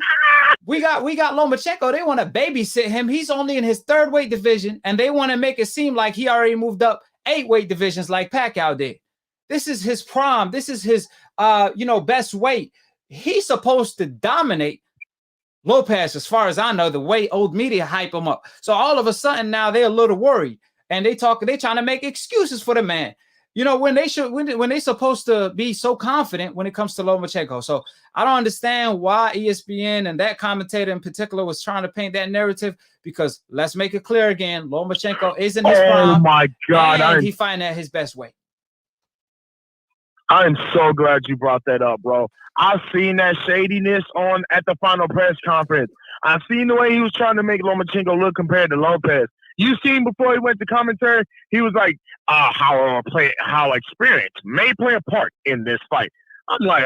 We got Lomachenko. They want to babysit him. He's only in his 3rd weight division, and they want to make it seem like he already moved up 8-weight divisions like Pacquiao did. This is his prime. This is his best weight. He's supposed to dominate Lopez, as far as I know, the way old media hype him up. So all of a sudden now they're a little worried, and they trying to make excuses for the man. When they supposed to be so confident when it comes to Lomachenko. So I don't understand why ESPN and that commentator in particular was trying to paint that narrative, because let's make it clear again, Lomachenko is in his prime. Oh my God. And he fighting at his best weight. I'm so glad you brought that up, bro. I've seen that shadiness at the final press conference. I've seen the way he was trying to make Lomachenko look compared to Lopez. You seen before he went to commentary, he was like, how experience may play a part in this fight. I'm like,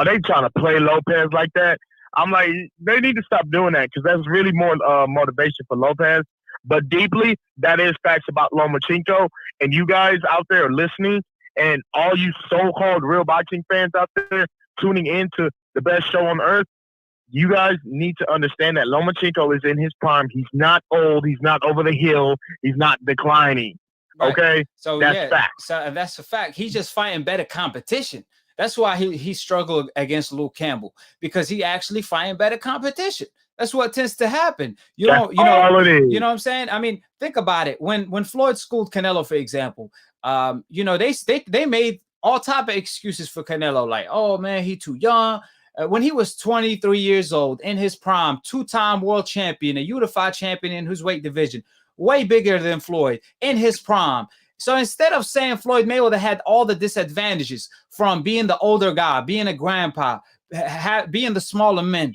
they trying to play Lopez like that. I'm like, they need to stop doing that, because that's really more motivation for Lopez. But deeply, that is facts about Lomachenko. And you guys out there are listening, and all you so-called real boxing fans out there tuning in to the best show on earth, you guys need to understand that Lomachenko is in his prime. He's not old. He's not over the hill. He's not declining. Right. Okay, So that's yeah, fact. so that's a fact. He's just fighting better competition. That's why he struggled against Luke Campbell, because he actually fighting better competition. That's what tends to happen. That's all it is. You know what I'm saying? I mean, think about it. When Floyd schooled Canelo, for example, you know, they made all type of excuses for Canelo, like, oh man, he too young. When he was 23 years old, in his prime, two-time world champion, a unified champion in his weight division, way bigger than Floyd in his prime. So instead of saying Floyd Mayweather had all the disadvantages from being the older guy, being a grandpa, being the smaller men,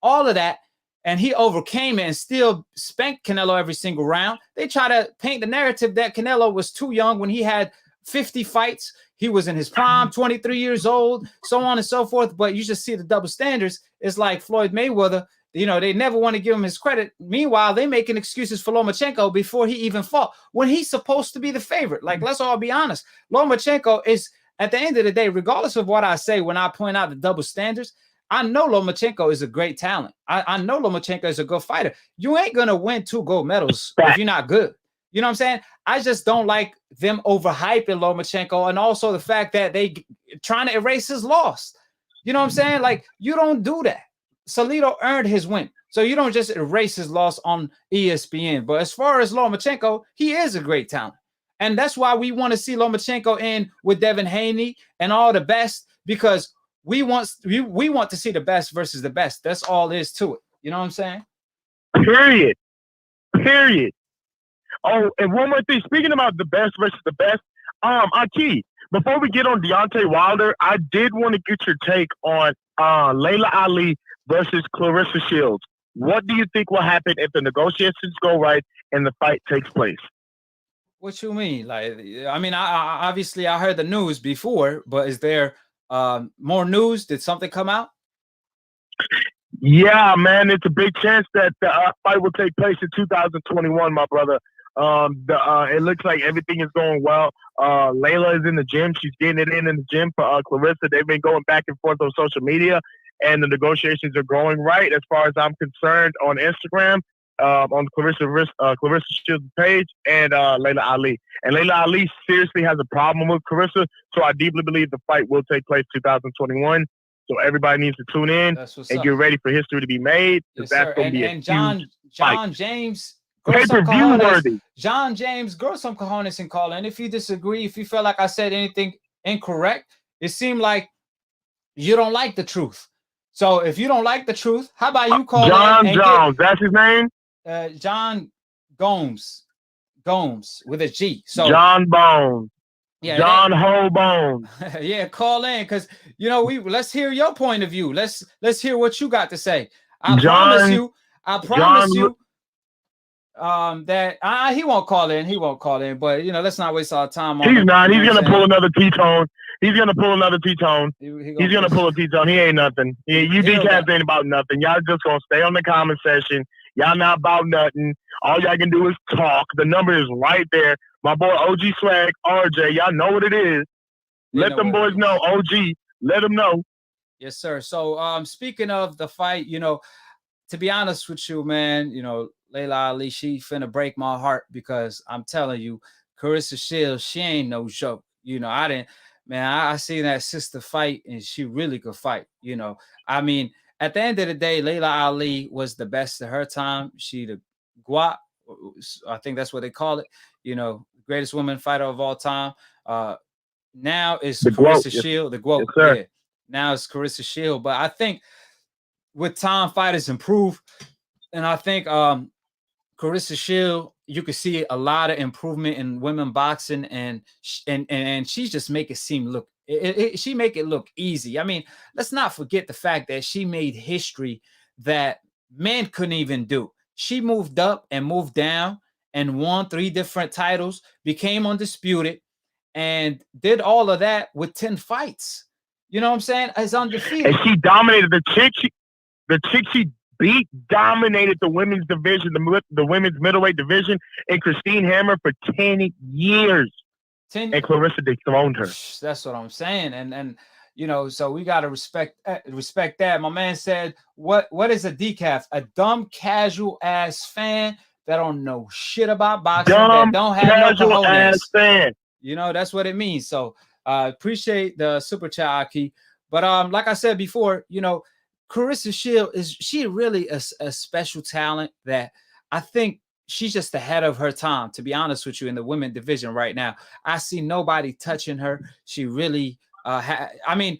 all of that, and he overcame it and still spanked Canelo every single round, they try to paint the narrative that Canelo was too young when he had 50 fights. He was in his prime, 23 years old, so on and so forth. But you just see the double standards. It's like Floyd Mayweather, you know, they never want to give him his credit. Meanwhile, they making excuses for Lomachenko before he even fought, when he's supposed to be the favorite. Like, let's all be honest. Lomachenko is, at the end of the day, regardless of what I say when I point out the double standards, I know Lomachenko is a great talent. I know Lomachenko is a good fighter. You ain't going to win 2 gold medals if you're not good. You know what I'm saying? I just don't like them overhyping Lomachenko, and also the fact that they trying to erase his loss. You know what I'm saying? Like, you don't do that. Salido earned his win. So you don't just erase his loss on ESPN. But as far as Lomachenko, he is a great talent. And that's why we want to see Lomachenko in with Devin Haney and all the best, because we want to see the best versus the best. That's all there is to it. You know what I'm saying? Period. Oh, and one more thing. Speaking about the best versus the best, AKHi, before we get on Deontay Wilder, I did want to get your take on Laila Ali versus Claressa Shields. What do you think will happen if the negotiations go right and the fight takes place? What you mean? Like, I mean, I obviously I heard the news before, but is there more news? Did something come out? Yeah, man, it's a big chance that the fight will take place in 2021, my brother. It looks like everything is going well. Laila is in the gym. She's getting it in the gym for Claressa. They've been going back and forth on social media, and the negotiations are going right as far as I'm concerned on Instagram, on Claressa Shields' page, and Laila Ali. And Laila Ali seriously has a problem with Claressa, so I deeply believe the fight will take place 2021. So everybody needs to tune in and get ready for history to be made. Yes, that's going to be a John James. Grow Pay-per-view worthy. John James, grow some cojones and call in. If you disagree, if you feel like I said anything incorrect, it seemed like you don't like the truth. So if you don't like the truth, how about you call John Jones? That's his name? John Gomes with a G. So John Bones. Yeah, John Hobone. Yeah, call in, because you know let's hear your point of view. Let's hear what you got to say. I promise you that he won't call in. He won't call in, but you know, let's not waste our time on He's him. not. He's gonna pull another T-tone. He's gonna pull another T-tone. He's gonna pull a T-tone. He ain't nothing. You decaf ain't about nothing. Y'all just gonna stay on the comment section. Y'all not about nothing. All y'all can do is talk. The number is right there. My boy OG Swag, RJ, y'all know what it is. Let them boys know. OG, let them know. Yes, sir. So speaking of the fight, you know, to be honest with you, man, you know, Laila Ali, she finna break my heart, because I'm telling you, Claressa Shields, she ain't no joke. You know, I seen that sister fight, and she really could fight. You know, I mean, at the end of the day, Laila Ali was the best of her time. She the guap, I think that's what they call it. You know, greatest woman fighter of all time. Now is Claressa Shields, the GOAT. Yes, yeah. Now it's Claressa Shields. But I think with time, fighters improve, and I think Claressa Shields, you can see a lot of improvement in women boxing, and she just make it seem she make it look easy. I mean, let's not forget the fact that she made history that men couldn't even do. She moved up and moved down and won 3 different titles, became undisputed, and did all of that with 10 fights. You know what I'm saying? As undefeated. And she dominated the chick she beat, dominated the women's division, the women's middleweight division, and Christine Hammer for 10 years. And Claressa dethroned her. That's what I'm saying. And you know, so we got to respect that. My man said, what is a decaf? A dumb, casual ass fan that don't know shit about boxing, Dumb, that don't have no casual ass cojones. fan. You know, that's what it means. So appreciate the super chat, AKHi. But like I said before, you know, Claressa Shield is she really a special talent that I think she's just ahead of her time, to be honest with you, in the women division right now. I see nobody touching her. She really I mean,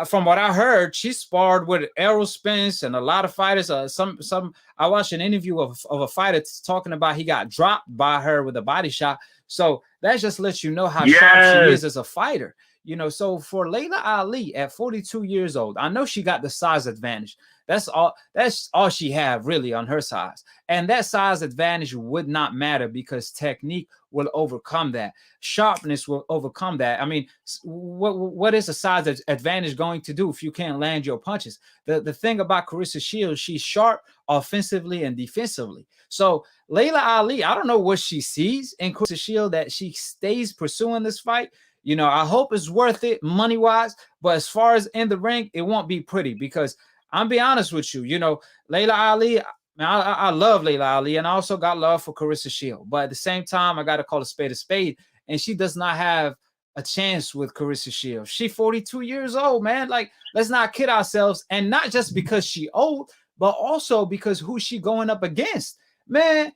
from what I heard, she sparred with Errol Spence and a lot of fighters. Some I watched an interview of a fighter talking about he got dropped by her with a body shot. So that just lets you know how sharp she is as a fighter. You know, so for Laila Ali at 42 years old, I know she got the size advantage. That's all she have really on her size. And that size advantage would not matter because technique will overcome that. Sharpness will overcome that. I mean, what is a size advantage going to do if you can't land your punches? The thing about Claressa Shields, she's sharp offensively and defensively. So Laila Ali, I don't know what she sees in Claressa Shields that she stays pursuing this fight. You know, I hope it's worth it money-wise, but as far as in the ring, it won't be pretty because I'm be honest with you, you know, Laila Ali, I love Laila Ali, and I also got love for Claressa Shields. But at the same time, I got to call a spade, and she does not have a chance with Claressa Shields. She's 42 years old, man. Like, let's not kid ourselves, and not just because she old, but also because who she going up against. Man,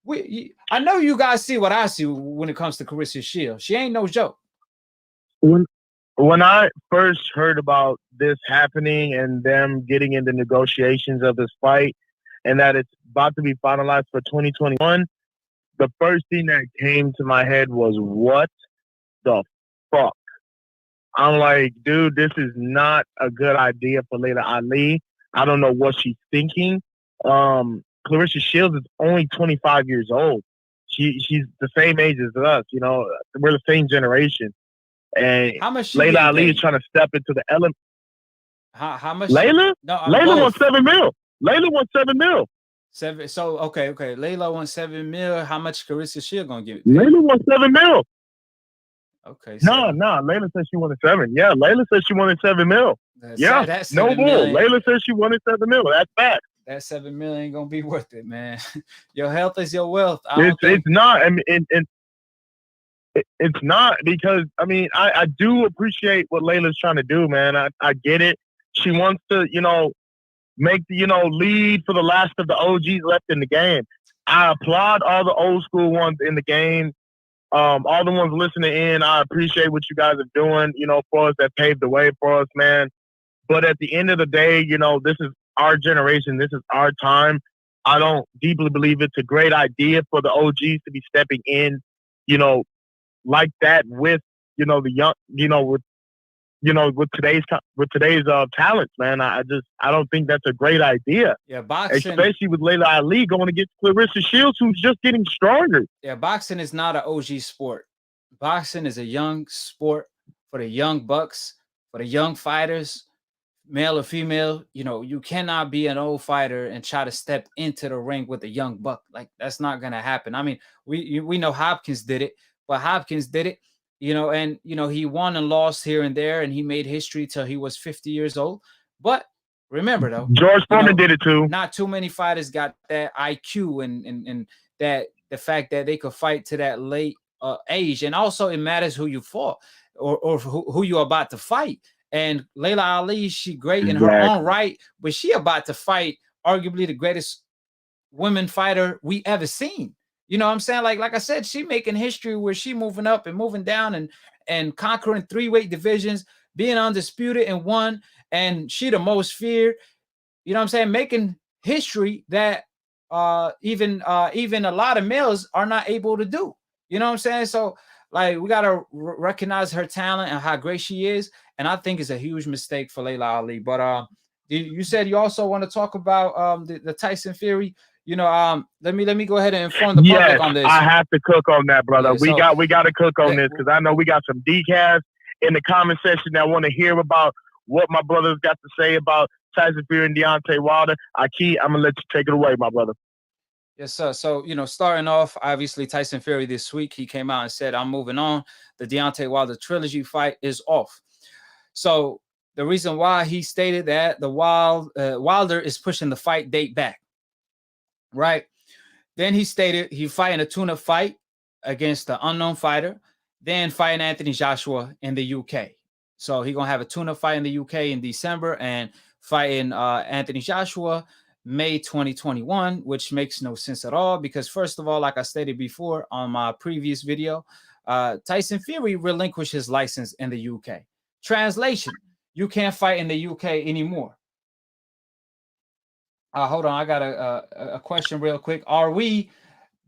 I know you guys see what I see when it comes to Claressa Shields. She ain't no joke. When I first heard about this happening and them getting into negotiations of this fight and that it's about to be finalized for 2021, the first thing that came to my head was, what the fuck? I'm like, dude, this is not a good idea for Laila Ali. I don't know what she's thinking. Claressa Shields is only 25 years old. She's the same age as us. You know, we're the same generation. And how much Laila Ali is trying to step into the element. How much? Laila? No, Laila wants $7 million. Laila wants $7 million. Seven. So okay. Laila wants $7 million. How much Claressa Shields gonna give it? Laila wants $7 million. Okay. No. Laila said she wanted 7. Yeah, Laila said she wanted $7 million. That's no bull. Laila said she wanted $7 million. That's fact. That $7 million ain't gonna be worth it, man. Your health is your wealth. It's not. I mean, it's not, because I mean, I do appreciate what Laila's trying to do, man. I get it. She wants to, you know, make the, you know, lead for the last of the OGs left in the game. I applaud all the old school ones in the game. All the ones listening in, I appreciate what you guys are doing, you know, for us, that paved the way for us, man. But at the end of the day, you know, this is our generation. This is our time. I don't deeply believe it's a great idea for the OGs to be stepping in, you know, like that with, you know, the young, you know, with today's talents, man. I don't think that's a great idea. Yeah, boxing, especially with Laila Ali going against Claressa Shields, who's just getting stronger. Yeah, boxing is not an OG sport. Boxing is a young sport for the young bucks, for the young fighters, male or female. You know, you cannot be an old fighter and try to step into the ring with a young buck. Like, that's not gonna happen. I mean, we know Hopkins did it. But Hopkins did it, you know, and, you know, he won and lost here and there, and he made history till he was 50 years old. But remember, though, George Foreman did it too. Not too many fighters got that IQ and that the fact that they could fight to that late age. And also it matters who you fought or who you're about to fight. And Laila Ali, she great in her own right, but she about to fight arguably the greatest women fighter we ever seen. You know what I'm saying? Like I said, she making history where she moving up and moving down and conquering 3-weight divisions, being undisputed in one, and she the most feared. You know what I'm saying? Making history that even a lot of males are not able to do. You know what I'm saying? So, like, we gotta recognize her talent and how great she is, and I think it's a huge mistake for Laila Ali. But you said you also want to talk about the Tyson Fury. You know, let me go ahead and inform the public on this. I have to cook on that, brother. Yeah, we got to cook on this, because I know we got some decals in the comment section that want to hear about what my brother's got to say about Tyson Fury and Deontay Wilder. AKHi, I'm gonna let you take it away, my brother. Yes, sir. So, you know, starting off, obviously Tyson Fury this week, he came out and said, "I'm moving on. The Deontay Wilder trilogy fight is off." So the reason why he stated that, Wilder is pushing the fight date back. Right. Then he stated he fighting a tune-up fight against the unknown fighter, then fighting Anthony Joshua in the UK. So he gonna have a tune-up fight in the UK in December and fighting Anthony Joshua May 2021, which makes no sense at all because first of all, like I stated before on my previous video, Tyson Fury relinquished his license in the UK. Translation: you can't fight in the UK anymore. Hold on, I got a question real quick. Are we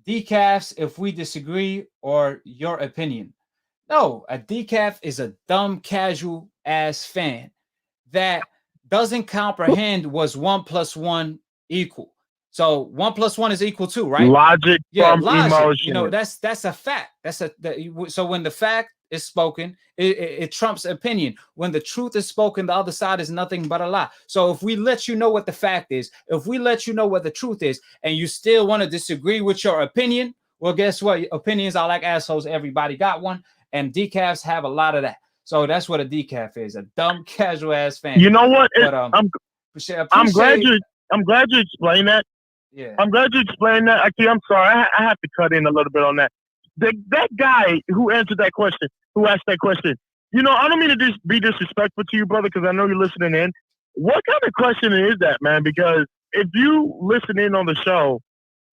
decafs if we disagree, or your opinion? No, a decaf is a dumb, casual ass fan that doesn't comprehend was 1 + 1 equal. So 1 + 1 is equal 2, right? Logic from logic. emotion. You know, that's a fact. So when the fact is spoken, it trumps opinion. When the truth is spoken, the other side is nothing but a lie. So if we let you know what the fact is, if we let you know what the truth is, and you still want to disagree with your opinion, well, guess what? Opinions are like assholes. Everybody got one, and decafs have a lot of that. So that's what a decaf is, a dumb, casual ass fan. You know what? But, I'm glad you explained that. Yeah. I'm glad you explained that. Actually, I'm sorry. I have to cut in a little bit on that. That guy who answered that question, who asked that question, you know, I don't mean to be disrespectful to you, brother, because I know you're listening in. What kind of question is that, man? Because if you listen in on the show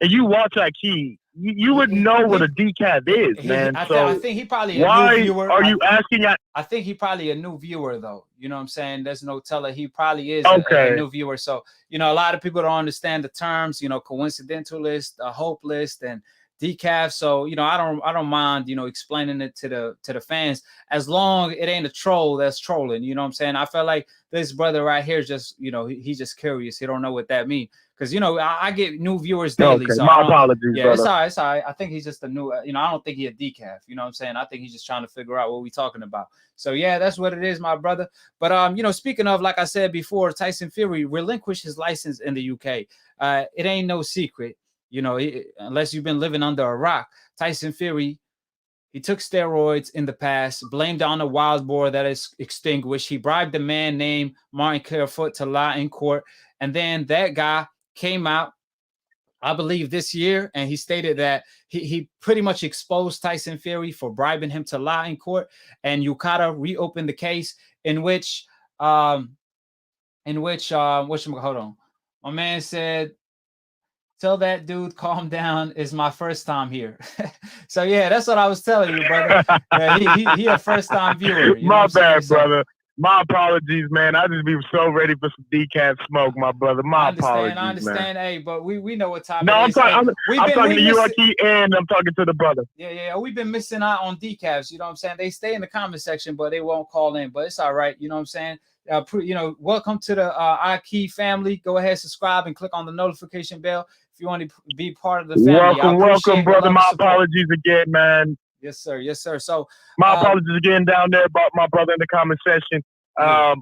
and you watch AKHi, you would know what a decaf is, man. I think he probably why a new viewer. Are you asking? I think he probably a new viewer, though. You know what I'm saying? There's no teller. He probably is okay. a new viewer. So, you know, a lot of people don't understand the terms, you know, coincidentalist, hopeless, and decaf. So, you know, I don't mind, you know, explaining it to the fans as long it ain't a troll that's trolling. You know what I'm saying? I feel like this brother right here just, you know, he's just curious. He don't know what that means. Because, you know, I get new viewers daily. Okay. So my apologies, yeah, brother. It's all right. I think he's just a new, you know, I don't think he's a decaf. You know what I'm saying? I think he's just trying to figure out what we're talking about. So, yeah, that's what it is, my brother. But, you know, speaking of, like I said before, Tyson Fury relinquished his license in the UK. It ain't no secret, you know, unless you've been living under a rock. Tyson Fury, he took steroids in the past, blamed on a wild boar that is extinguished. He bribed a man named Martin Carefoot to lie in court. And then that guy came out, I believe this year, and he stated that he pretty much exposed Tyson Fury for bribing him to lie in court, and UKADA reopened the case in which hold on, my man said, tell that dude calm down, is my first time here. So yeah, that's what I was telling you, brother. He a first time viewer. My bad, brother. My apologies, man. I just be so ready for some decaf smoke, my brother. My apologies, I understand. Man. Hey, but we know what time it is. I'm talking to you, AKHi, and I'm talking to the brother. Yeah. We've been missing out on decafs. You know what I'm saying? They stay in the comment section, but they won't call in. But it's all right. You know what I'm saying? You know, welcome to the AKHi family. Go ahead, subscribe, and click on the notification bell if you want to be part of the family. Welcome, brother. My apologies again, man. Yes, sir. So my apologies again down there about my brother in the comment section.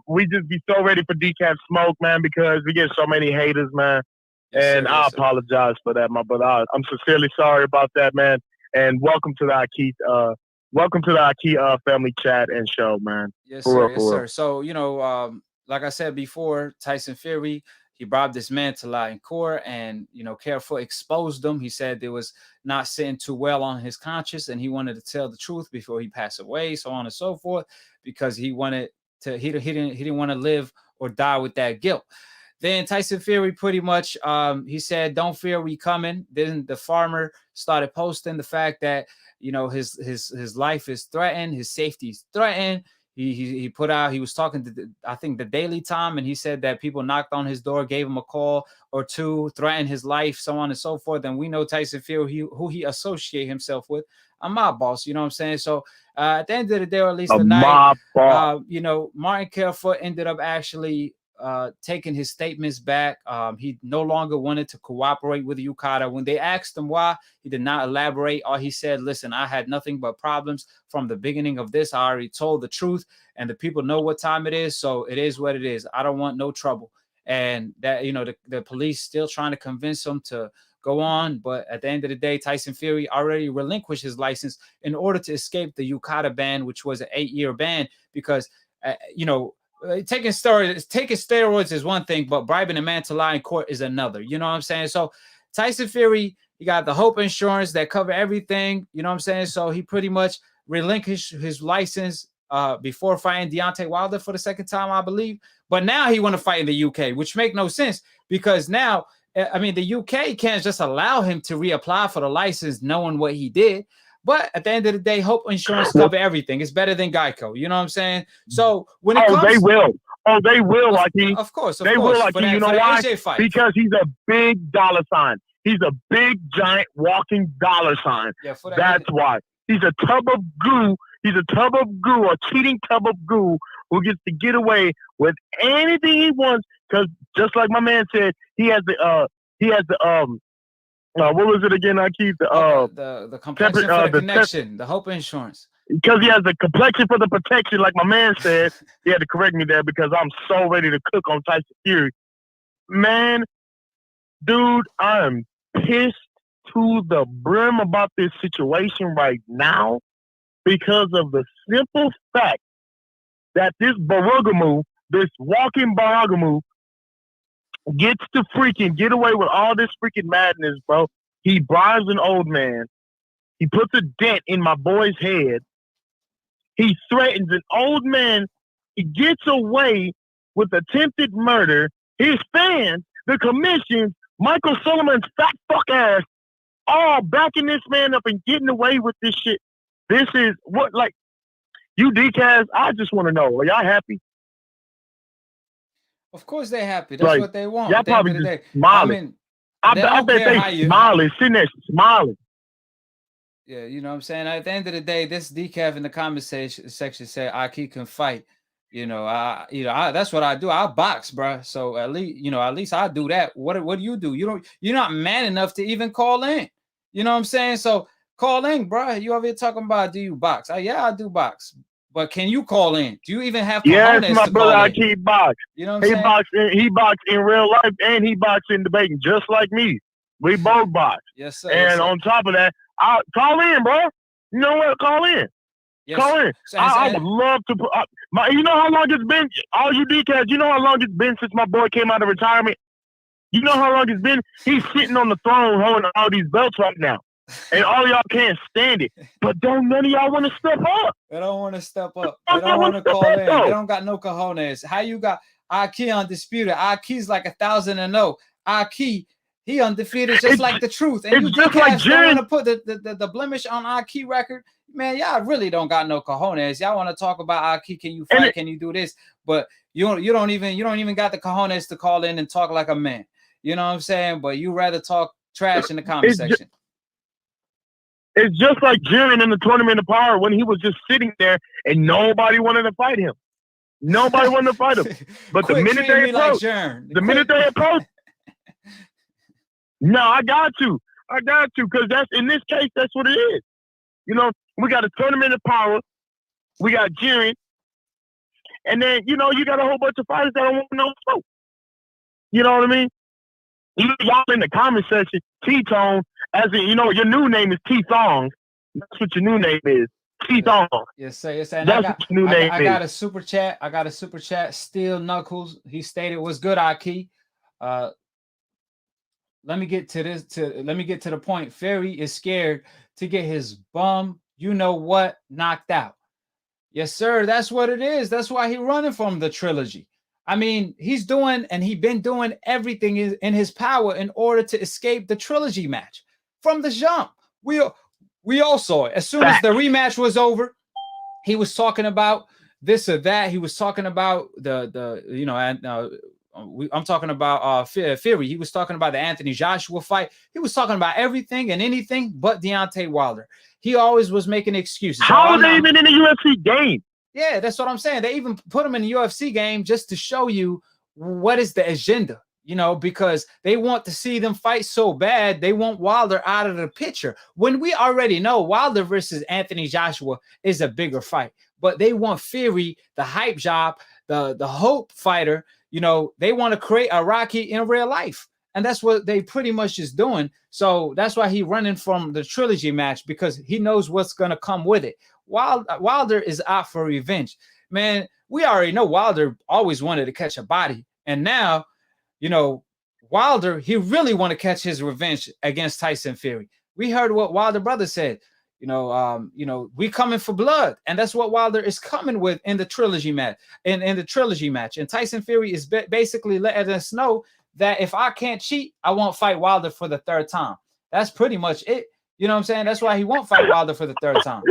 We just be so ready for decaf smoke, man, because we get so many haters, man. Yes, I apologize for that, my brother. I'm sincerely sorry about that, man. And welcome to the AKHi family chat and show, man. Yes, sir. So, you know, like I said before, Tyson Fury, he bribed this man to lie in court, and, you know, Carefoot exposed him. He said it was not sitting too well on his conscience, and he wanted to tell the truth before he passed away, so on and so forth, because he wanted to, he didn't want to live or die with that guilt. Then Tyson Fury pretty much, he said, don't fear, we coming. Then the farmer started posting the fact that, you know, his life is threatened, his safety is threatened. He put out, he was talking to, I think, the Daily Time, and he said that people knocked on his door, gave him a call or two, threatened his life, so on and so forth. And we know Tyson Fury, who he associate himself with, a mob boss, you know what I'm saying? So at the end of the day, or at least the night, you know, Martin Carefoot ended up actually taking his statements back. He no longer wanted to cooperate with UKADA. When they asked him why, he did not elaborate. All he said, listen, I had nothing but problems from the beginning of this. I already told the truth, and the people know what time it is, so it is what it is. I don't want no trouble. And that, you know, the police still trying to convince him to go on, but at the end of the day, Tyson Fury already relinquished his license in order to escape the UKADA ban, which was an 8-year ban, because you know, taking steroids is one thing, but bribing a man to lie in court is another. You know what I'm saying? So Tyson Fury, He got the Hope Insurance that cover everything. You know what I'm saying? So he pretty much relinquished his license before fighting Deontay Wilder for the second time, I believe. But now he want to fight in the UK, which make no sense because now, I mean, the UK can't just allow him to reapply for the license knowing what he did. But at the end of the day, Hope Insurance cover everything. It's better than Geico. You know what I'm saying? So when it comes, they will. Oh, they will, Lucky. Of course, they will, Lucky. You know why? AJ because he's a big dollar sign. He's a big, giant, walking dollar sign. Yeah, that's why. He's a tub of goo. He's a tub of goo, a cheating tub of goo who gets to get away with anything he wants. Because just like my man said, he has the what was it again? I keep the complexion for the connection, the Hope Insurance. Because he has the complexion for the protection, like my man said. He had to correct me there because I'm so ready to cook on Tyson Fury. Man, dude, I am pissed to the brim about this situation right now because of the simple fact that this Baragamu, this walking Baragamu, gets to freaking get away with all this freaking madness, bro. He bribes an old man. He puts a dent in my boy's head. He threatens an old man. He gets away with attempted murder. His fans, the commission, Michael Solomon's fat fuck ass, all backing this man up and getting away with this shit. This is what, like, you decals, I just want to know, are y'all happy? Of course they're happy. That's what they want. Y'all probably just smiling. I bet they smiling, sitting there smiling. Yeah, you know what I'm saying? At the end of the day, this decaf in the comment section said AKHi can fight. That's what I do. I box, bro. So at least I do that. What do you do? You're not man enough to even call in. You know what I'm saying? So call in, bro. You over here talking about, do you box? Yeah, I do box. But can you call in? Do you even have cojones yes, my brother AKHi box. You know what I'm saying? He boxed in real life and he boxed in debating just like me. We both box. Yes, sir. And on top of that, I'll call in, bro. You know what? Call in. Yes. Call in. I would love to. You know how long it's been? All you decals, you know how long it's been since my boy came out of retirement? You know how long it's been? He's sitting on the throne holding all these belts right now. And all y'all can't stand it. But don't none of y'all want to step up. They don't want to step up. They don't want to call in. They don't got no cojones. How you got AKHi undisputed? AKHi's like 1,000-0. AKHi, he undefeated just like the truth. And you just like don't want to put the blemish on AKHi record. Man, y'all really don't got no cojones. Y'all want to talk about AKHi, can you fight? Can you do this? But you don't even got the cojones to call in and talk like a man. You know what I'm saying? But you rather talk trash in the comment section. It's just like Jiren in the Tournament of Power when he was just sitting there and nobody wanted to fight him. Nobody wanted to fight him. But the minute they approach, no, I got to, because that's in this case, that's what it is. You know, we got a Tournament of Power, we got Jiren, and then you got a whole bunch of fighters that don't want no smoke. You know what I mean? Y'all in the comment section, T-Tone, as in, your new name is T-Thong. That's what your new name is. T-Thong. Yes, sir. Yes, sir. That's what your new name is. I got a super chat. Steel Knuckles. He stated, "What's good, AKHi?" Let me get to the point. Fury is scared to get his bum, knocked out. Yes, sir. That's what it is. That's why he's running from the trilogy. I mean, he's been doing everything in his power in order to escape the trilogy match from the jump. We all saw it. As soon as the rematch was over, he was talking about this or that. He was talking about I'm talking about Fury. He was talking about the Anthony Joshua fight. He was talking about everything and anything but Deontay Wilder. He always was making excuses. How are they even in the UFC game? Yeah, that's what I'm saying. They even put him in the UFC game just to show you what is the agenda, because they want to see them fight so bad. They want Wilder out of the picture when we already know Wilder versus Anthony Joshua is a bigger fight. But they want Fury, the hype job, the hope fighter. They want to create a Rocky in real life. And that's what they pretty much is doing. So that's why he's running from the trilogy match, because he knows what's going to come with it. Wilder is out for revenge. Man, we already know Wilder always wanted to catch a body. And now, Wilder, he really want to catch his revenge against Tyson Fury. We heard what Wilder brother said. We coming for blood, and that's what Wilder is coming with in the trilogy match. In the trilogy match, and Tyson Fury is basically letting us know that if I can't cheat, I won't fight Wilder for the third time. That's pretty much it. You know what I'm saying? That's why he won't fight Wilder for the third time.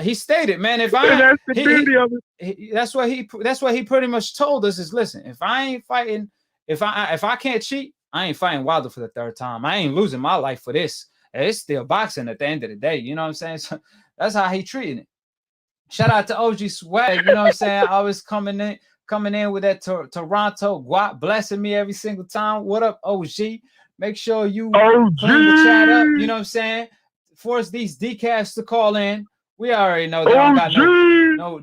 He stated, man, if I that's the beauty of it. That's what he pretty much told us is, listen, if I ain't fighting, if I can't cheat, I ain't fighting Wilder for the third time. I ain't losing my life for this. It's still boxing at the end of the day. You know what I'm saying? So that's how he treating it. Shout out to OG Swag. You know what I'm saying? Always coming in with that Toronto guap, blessing me every single time. What up, OG? Make sure you clean the chat up. You know what I'm saying? Force these decafs to call in. We already know they don't got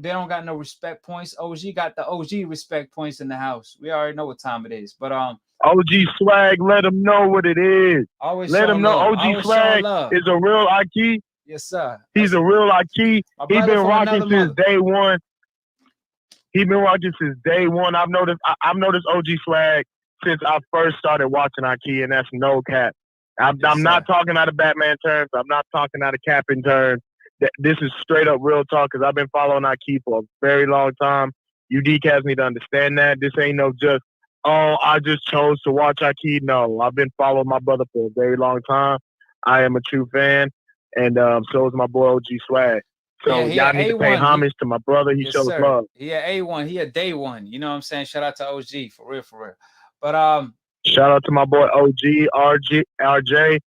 they don't got no respect points. OG got the OG respect points in the house. We already know what time it is. But OG Swag, let them know what it is. Always let them know love. OG Swag is a real AKHi. Yes, sir. He's a real AKHi. He's been rocking since day one. He's been rocking since day one. I've noticed OG Swag since I first started watching AKHi, and that's no cap. I'm not talking out of Batman terms. I'm not talking out of capping terms. This is straight up real talk because I've been following AKHi for a very long time. You decals need to understand that. This ain't no just, I just chose to watch AKHi. No, I've been following my brother for a very long time. I am a true fan, and so is my boy OG Swag. So y'all need to pay homage to my brother. He shows love. He a A1. He a day one. You know what I'm saying? Shout out to OG for real. But shout out to my boy OG, RJ,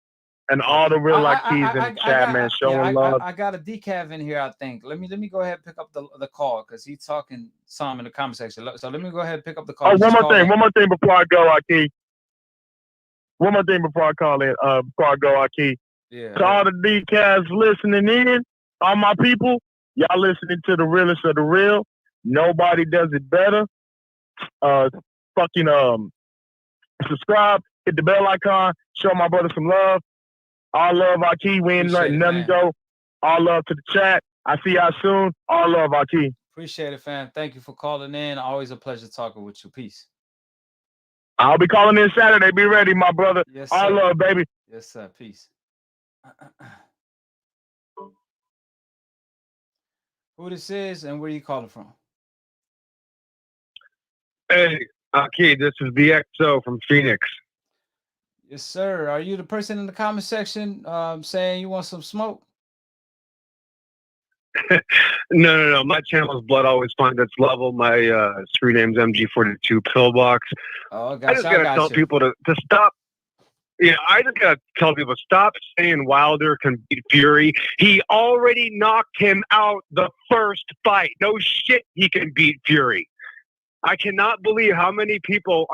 and all the real AKHis in the chat, man. Showing love. I got a decaf in here, I think. Let me go ahead and pick up the call because he's talking some in the comment section. So let me go ahead and pick up the call. Oh, one more thing before I go, AKHi. One more thing before I call in. Before I go, AKHi. Yeah. To all the decals listening in, all my people, y'all listening to the realest of the real. Nobody does it better. Subscribe, hit the bell icon, show my brother some love. All love, AKHi. We ain't letting nothing go. All love to the chat. I see y'all soon. All love, AKHi. Appreciate it, fam. Thank you for calling in. Always a pleasure talking with you. Peace. I'll be calling in Saturday. Be ready, my brother. Yes, all love, baby. Yes, sir. Peace. Who this is and where you calling from? Hey, AKHi, this is VXO from Phoenix. Yes, sir. Are you the person in the comment section saying you want some smoke? No. My channel is Blood Always Finds Its Level. My screen name's MG42 Pillbox. Oh, I just gotta tell people to stop. Yeah, I just gotta tell people stop saying Wilder can beat Fury. He already knocked him out the first fight. No shit, he can beat Fury. I cannot believe how many people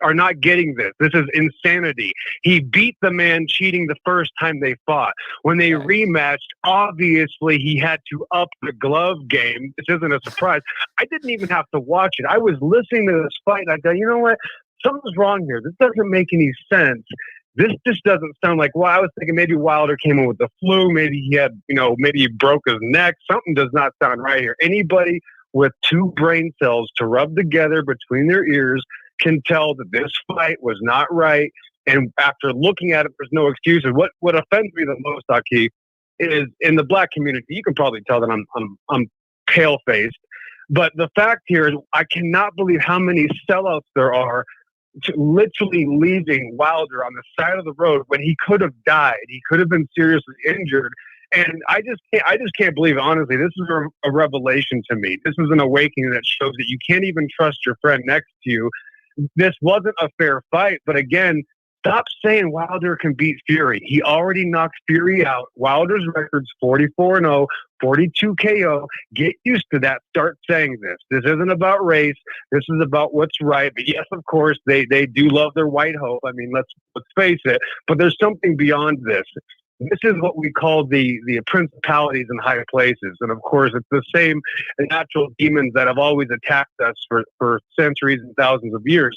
are not getting this. This is insanity. He beat the man cheating the first time they fought. When they rematched, obviously he had to up the glove game. This isn't a surprise. I didn't even have to watch it. I was listening to this fight and I go, you know what? Something's wrong here. This doesn't make any sense. This just doesn't sound like, well, I was thinking maybe Wilder came in with the flu. Maybe he had, maybe he broke his neck. Something does not sound right here. Anybody with two brain cells to rub together between their ears can tell that this fight was not right. And after looking at it, there's no excuses. What offends me the most, AKHi, is in the black community. You can probably tell that I'm pale faced, but the fact here is I cannot believe how many sellouts there are literally leaving Wilder on the side of the road when he could have died. He could have been seriously injured. And I just can't believe it. Honestly, this is a revelation to me. This is an awakening that shows that you can't even trust your friend next to you. This wasn't a fair fight, but again, stop saying Wilder can beat Fury. He already knocked Fury out. Wilder's record's 44-0, 42 KO. Get used to that. Start saying this. This isn't about race. This is about what's right. But yes, of course, they do love their white hope. I mean, let's face it. But there's something beyond this. This is what we call the principalities in high places. And of course, it's the same natural demons that have always attacked us for centuries and thousands of years,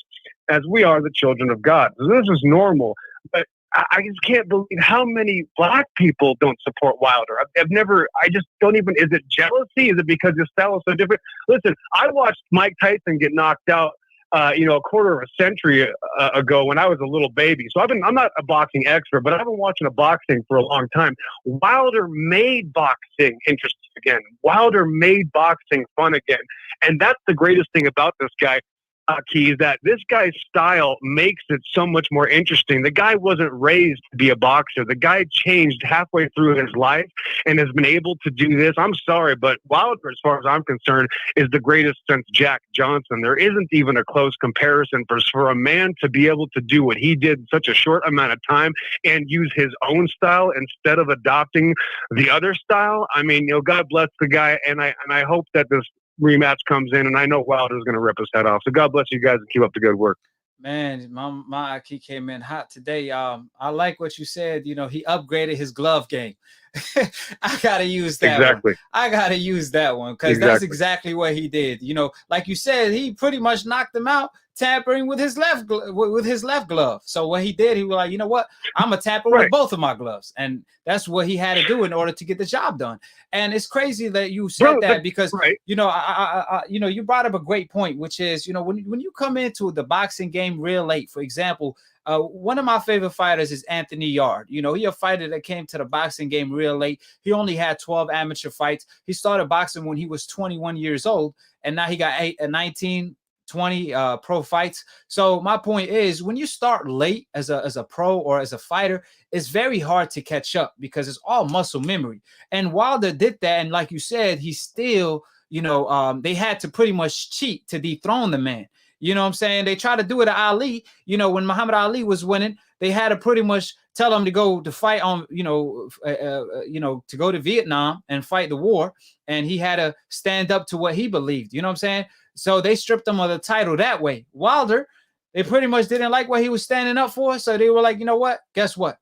as we are the children of God. So this is normal. But I just can't believe how many black people don't support Wilder. I just don't even, is it jealousy? Is it because his style is so different? Listen, I watched Mike Tyson get knocked out a quarter of a century ago when I was a little baby. So I'm not a boxing expert, but I've been watching a boxing for a long time. Wilder made boxing interesting again. Wilder made boxing fun again. And that's the greatest thing about this guy. Key, is that this guy's style makes it so much more interesting. The guy wasn't raised to be a boxer. The guy changed halfway through his life and has been able to do this. I'm sorry, but Wilder, as far as I'm concerned, is the greatest since Jack Johnson. There isn't even a close comparison for a man to be able to do what he did in such a short amount of time and use his own style instead of adopting the other style. I mean, God bless the guy, and I hope that this rematch comes in, and I know Wilder's going to rip his head off. So God bless you guys and keep up the good work. Man, my AKHi came in hot today. I like what you said. He upgraded his glove game. I gotta use that. Exactly. One. I gotta use that one because that's exactly what he did. Like you said, he pretty much knocked him out tampering with his left glove. So what he did, he was like, you know what? I'm gonna tamper with both of my gloves, and that's what he had to do in order to get the job done. And it's crazy that you said that because you brought up a great point, which is when you come into the boxing game real late, for example. One of my favorite fighters is Anthony Yard. He a fighter that came to the boxing game real late. He only had 12 amateur fights. He started boxing when he was 21 years old, and now he got 19, 20 pro fights. So my point is, when you start late as a pro or as a fighter, it's very hard to catch up because it's all muscle memory. And Wilder did that, and like you said, he still, they had to pretty much cheat to dethrone the man. You know what I'm saying? They tried to do it to Ali. When Muhammad Ali was winning, they had to pretty much tell him to go to fight on, to go to Vietnam and fight the war. And he had to stand up to what he believed. You know what I'm saying? So they stripped him of the title that way. Wilder, they pretty much didn't like what he was standing up for. So they were like, you know what? Guess what?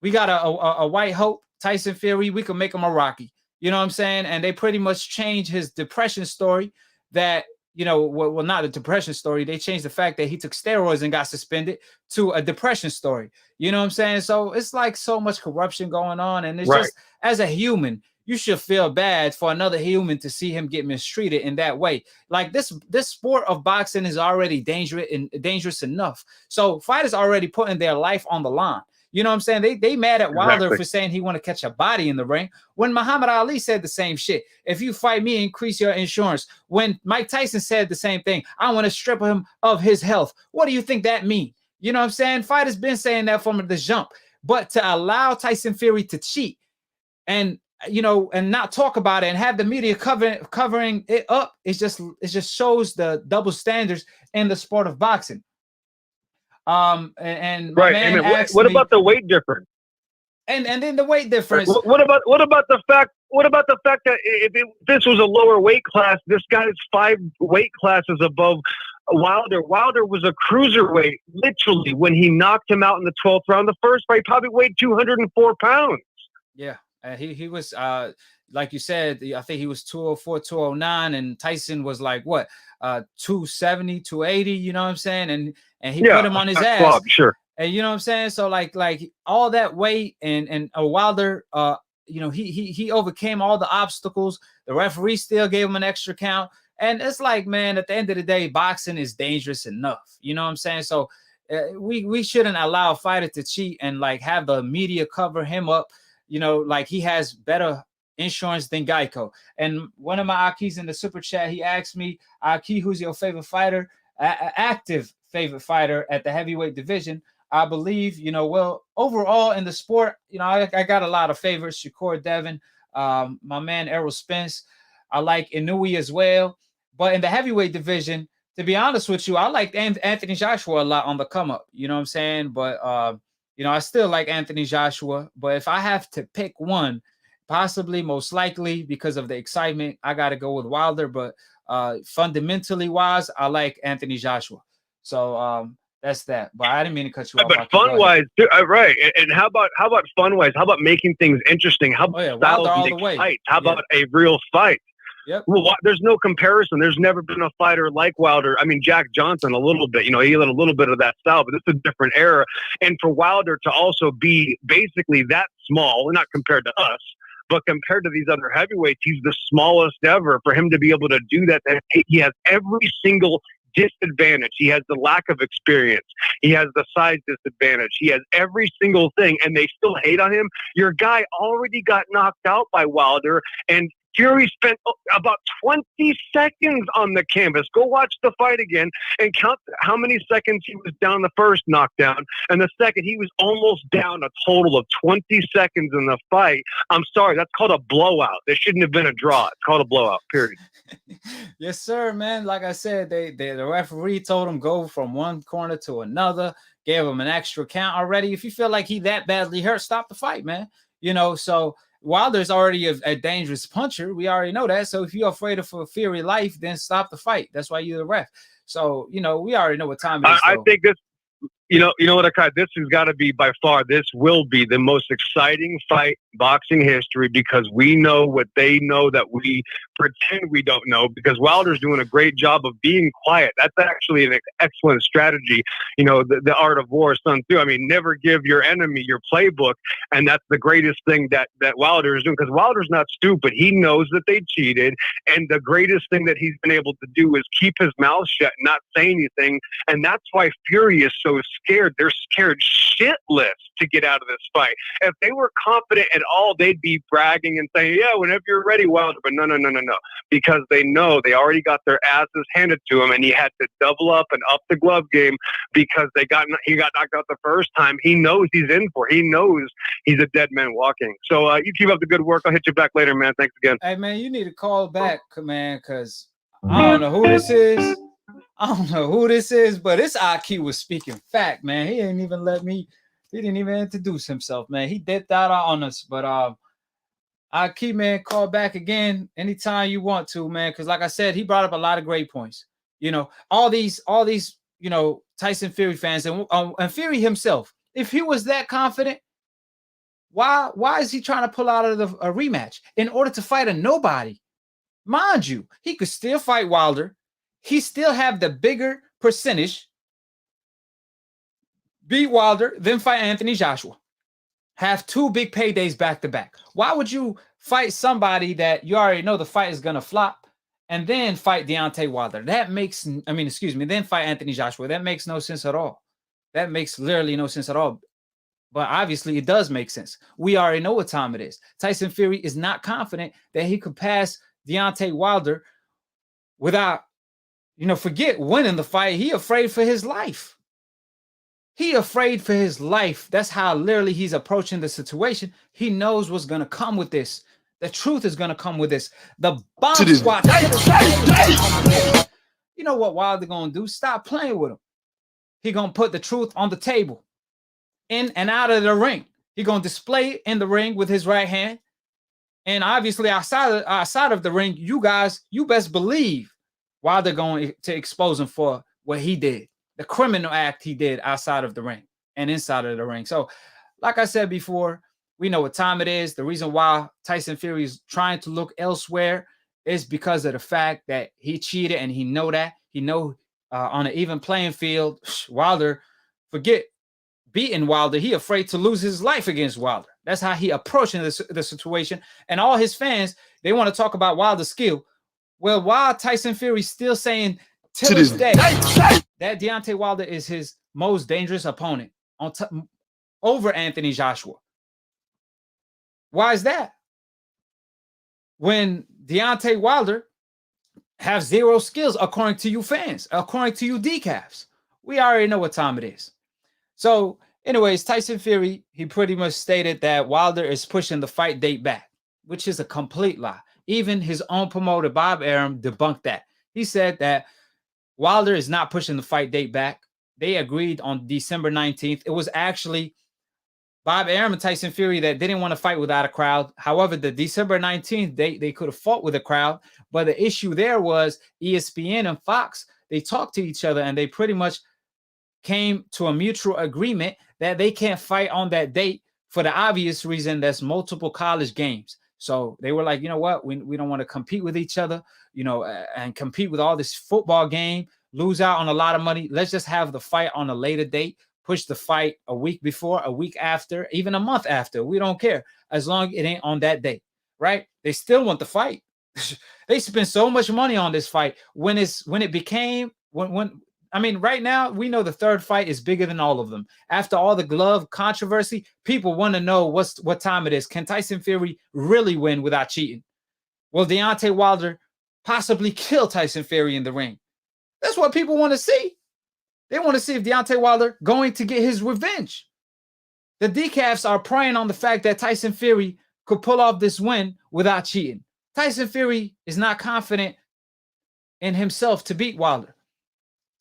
We got a white hope, Tyson Fury. We can make him a Rocky. You know what I'm saying? And they pretty much changed his depression story that, well, not a depression story. They changed the fact that he took steroids and got suspended to a depression story. You know what I'm saying? So it's like so much corruption going on. And it's just, as a human, you should feel bad for another human to see him get mistreated in that way. Like this sport of boxing is already dangerous enough. So fighters are already putting their life on the line. You know what I'm saying? They mad at Wilder for saying he want to catch a body in the ring. When Muhammad Ali said the same shit, if you fight me, increase your insurance. When Mike Tyson said the same thing, I want to strip him of his health. What do you think that means? You know what I'm saying? Fighters been saying that from the jump. But to allow Tyson Fury to cheat and not talk about it and have the media covering it up, it just shows the double standards in the sport of boxing. And what about the weight difference? And then the weight difference. What about the fact that if this was a lower weight class, this guy's 5 weight classes above Wilder. Wilder was a cruiserweight, literally, when he knocked him out in the 12th round. The first fight probably weighed 204 pounds. Yeah, he was like you said, I think he was 204, 209, and Tyson was like what 270, 280. You know what I'm saying? And he put him on his ass. Club, sure. And you know what I'm saying? So like all that weight and Wilder, he overcame all the obstacles. The referee still gave him an extra count. And it's like, man, at the end of the day, boxing is dangerous enough. You know what I'm saying? So we shouldn't allow a fighter to cheat and like have the media cover him up. Like he has better insurance than Geico. And one of my AKHis in the super chat, he asked me, AKHi, who's your favorite fighter? Active favorite fighter at the heavyweight division. I believe, well, overall in the sport, I got a lot of favorites. Shakur Devin, my man Errol Spence. I like Inouye as well. But in the heavyweight division, to be honest with you, I like Anthony Joshua a lot on the come up. You know what I'm saying? But, I still like Anthony Joshua. But if I have to pick one, possibly, most likely, because of the excitement, I got to go with Wilder. But fundamentally wise, I like Anthony Joshua. So that's that. But I didn't mean to cut you off. But fun-wise, right? And how about fun-wise? How about making things interesting? How about styles and fights? How about a real fight? Yep. Well, there's no comparison. There's never been a fighter like Wilder. I mean, Jack Johnson, a little bit. He had a little bit of that style, but it's a different era. And for Wilder to also be basically that small, not compared to us, but compared to these other heavyweights, he's the smallest ever. For him to be able to do that, he has every single disadvantage. He has the lack of experience. He has the size disadvantage. He has every single thing, and they still hate on him. Your guy already got knocked out by Wilder, and Fury spent about 20 seconds on the canvas. Go watch the fight again and count how many seconds he was down the first knockdown. And the second, he was almost down a total of 20 seconds in the fight. I'm sorry, that's called a blowout. There shouldn't have been a draw. It's called a blowout, period. Yes, sir, man. Like I said, the referee told him go from one corner to another, gave him an extra count already. If you feel like he that badly hurt, stop the fight, man. You know, so Wilder's already a dangerous puncher. We already know that. So if you're afraid of Fury life, then stop the fight. That's why you're the ref. So, you know, we already know what time it is. I think this, you know what, Akai, this has got to be by far, this will be the most exciting fight in boxing history, because we know what they know that we pretend we don't know, because Wilder's doing a great job of being quiet. That's actually an excellent strategy. You know, the art of war, Sun Tzu. I mean, never give your enemy your playbook. And that's the greatest thing that Wilder is doing, because Wilder's not stupid. He knows that they cheated. And the greatest thing that he's been able to do is keep his mouth shut, not say anything. And that's why Fury is so scared. They're scared shitless to get out of this fight. If they were confident at all, they'd be bragging and saying, yeah, whenever you're ready, Wilder. But no. Because they know they already got their asses handed to him, and he had to double up and up the glove game because he got knocked out the first time. He knows he's in for it. He knows he's a dead man walking. So you keep up the good work. I'll hit you back later, man. Thanks again. Hey, man, you need to call back, man, because I don't know who this is. But this AKHi was speaking fact, man. He didn't even introduce himself, man. He dipped out on us. But AKHi, man, call back again anytime you want to, man. Because like I said, he brought up a lot of great points. You know, all these, you know, Tyson Fury fans and Fury himself. If he was that confident, why is he trying to pull out of a rematch in order to fight a nobody? Mind you, he could still fight Wilder. He still have the bigger percentage, beat Wilder, then fight Anthony Joshua. Have two big paydays back to back. Why would you fight somebody that you already know the fight is gonna flop, and then fight Deontay Wilder? Then fight Anthony Joshua. That makes no sense at all. That makes literally no sense at all. But obviously it does make sense. We already know what time it is. Tyson Fury is not confident that he could pass Deontay Wilder without, forget winning the fight. He afraid for his life. That's how literally he's approaching the situation. He knows what's going to come with this. The truth is going to come with this. The bomb squad. You know what Wilder going to do? Stop playing with him. He going to put the truth on the table. In and out of the ring. He going to display it in the ring with his right hand. And obviously outside of the ring, you best believe Wilder going to expose him for what he did. The criminal act he did outside of the ring and inside of the ring. So, like I said before, we know what time it is. The reason why Tyson Fury is trying to look elsewhere is because of the fact that he cheated, and he know that. He know on an even playing field, Wilder, forget beating Wilder. He afraid to lose his life against Wilder. That's how he approaching the situation. And all his fans, they want to talk about Wilder's skill. Well, while Tyson Fury still saying to this day that Deontay Wilder is his most dangerous opponent over Anthony Joshua. Why is that? When Deontay Wilder have zero skills, according to you fans, according to you decafs. We already know what time it is. So, anyways, Tyson Fury, he pretty much stated that Wilder is pushing the fight date back, which is a complete lie. Even his own promoter, Bob Arum, debunked that. He said that Wilder is not pushing the fight date back. They agreed on December 19th. It was actually Bob Arum and Tyson Fury that didn't want to fight without a crowd. However, the December 19th, they could have fought with a crowd. But the issue there was ESPN and Fox, they talked to each other, and they pretty much came to a mutual agreement that they can't fight on that date for the obvious reason there's multiple college games. So they were like, you know what? We don't want to compete with each other, and compete with all this football game, lose out on a lot of money. Let's just have the fight on a later date, push the fight a week before, a week after, even a month after. We don't care as long as it ain't on that date, right? They still want the fight. They spent so much money on this fight. When it became I mean, right now we know the third fight is bigger than all of them. After all the glove controversy, people want to know what time it is. Can Tyson Fury really win without cheating? Will Deontay Wilder possibly kill Tyson Fury in the ring? That's what people want to see. They want to see if Deontay Wilder going to get his revenge. The decafs are preying on the fact that Tyson Fury could pull off this win without cheating. Tyson Fury is not confident in himself to beat Wilder.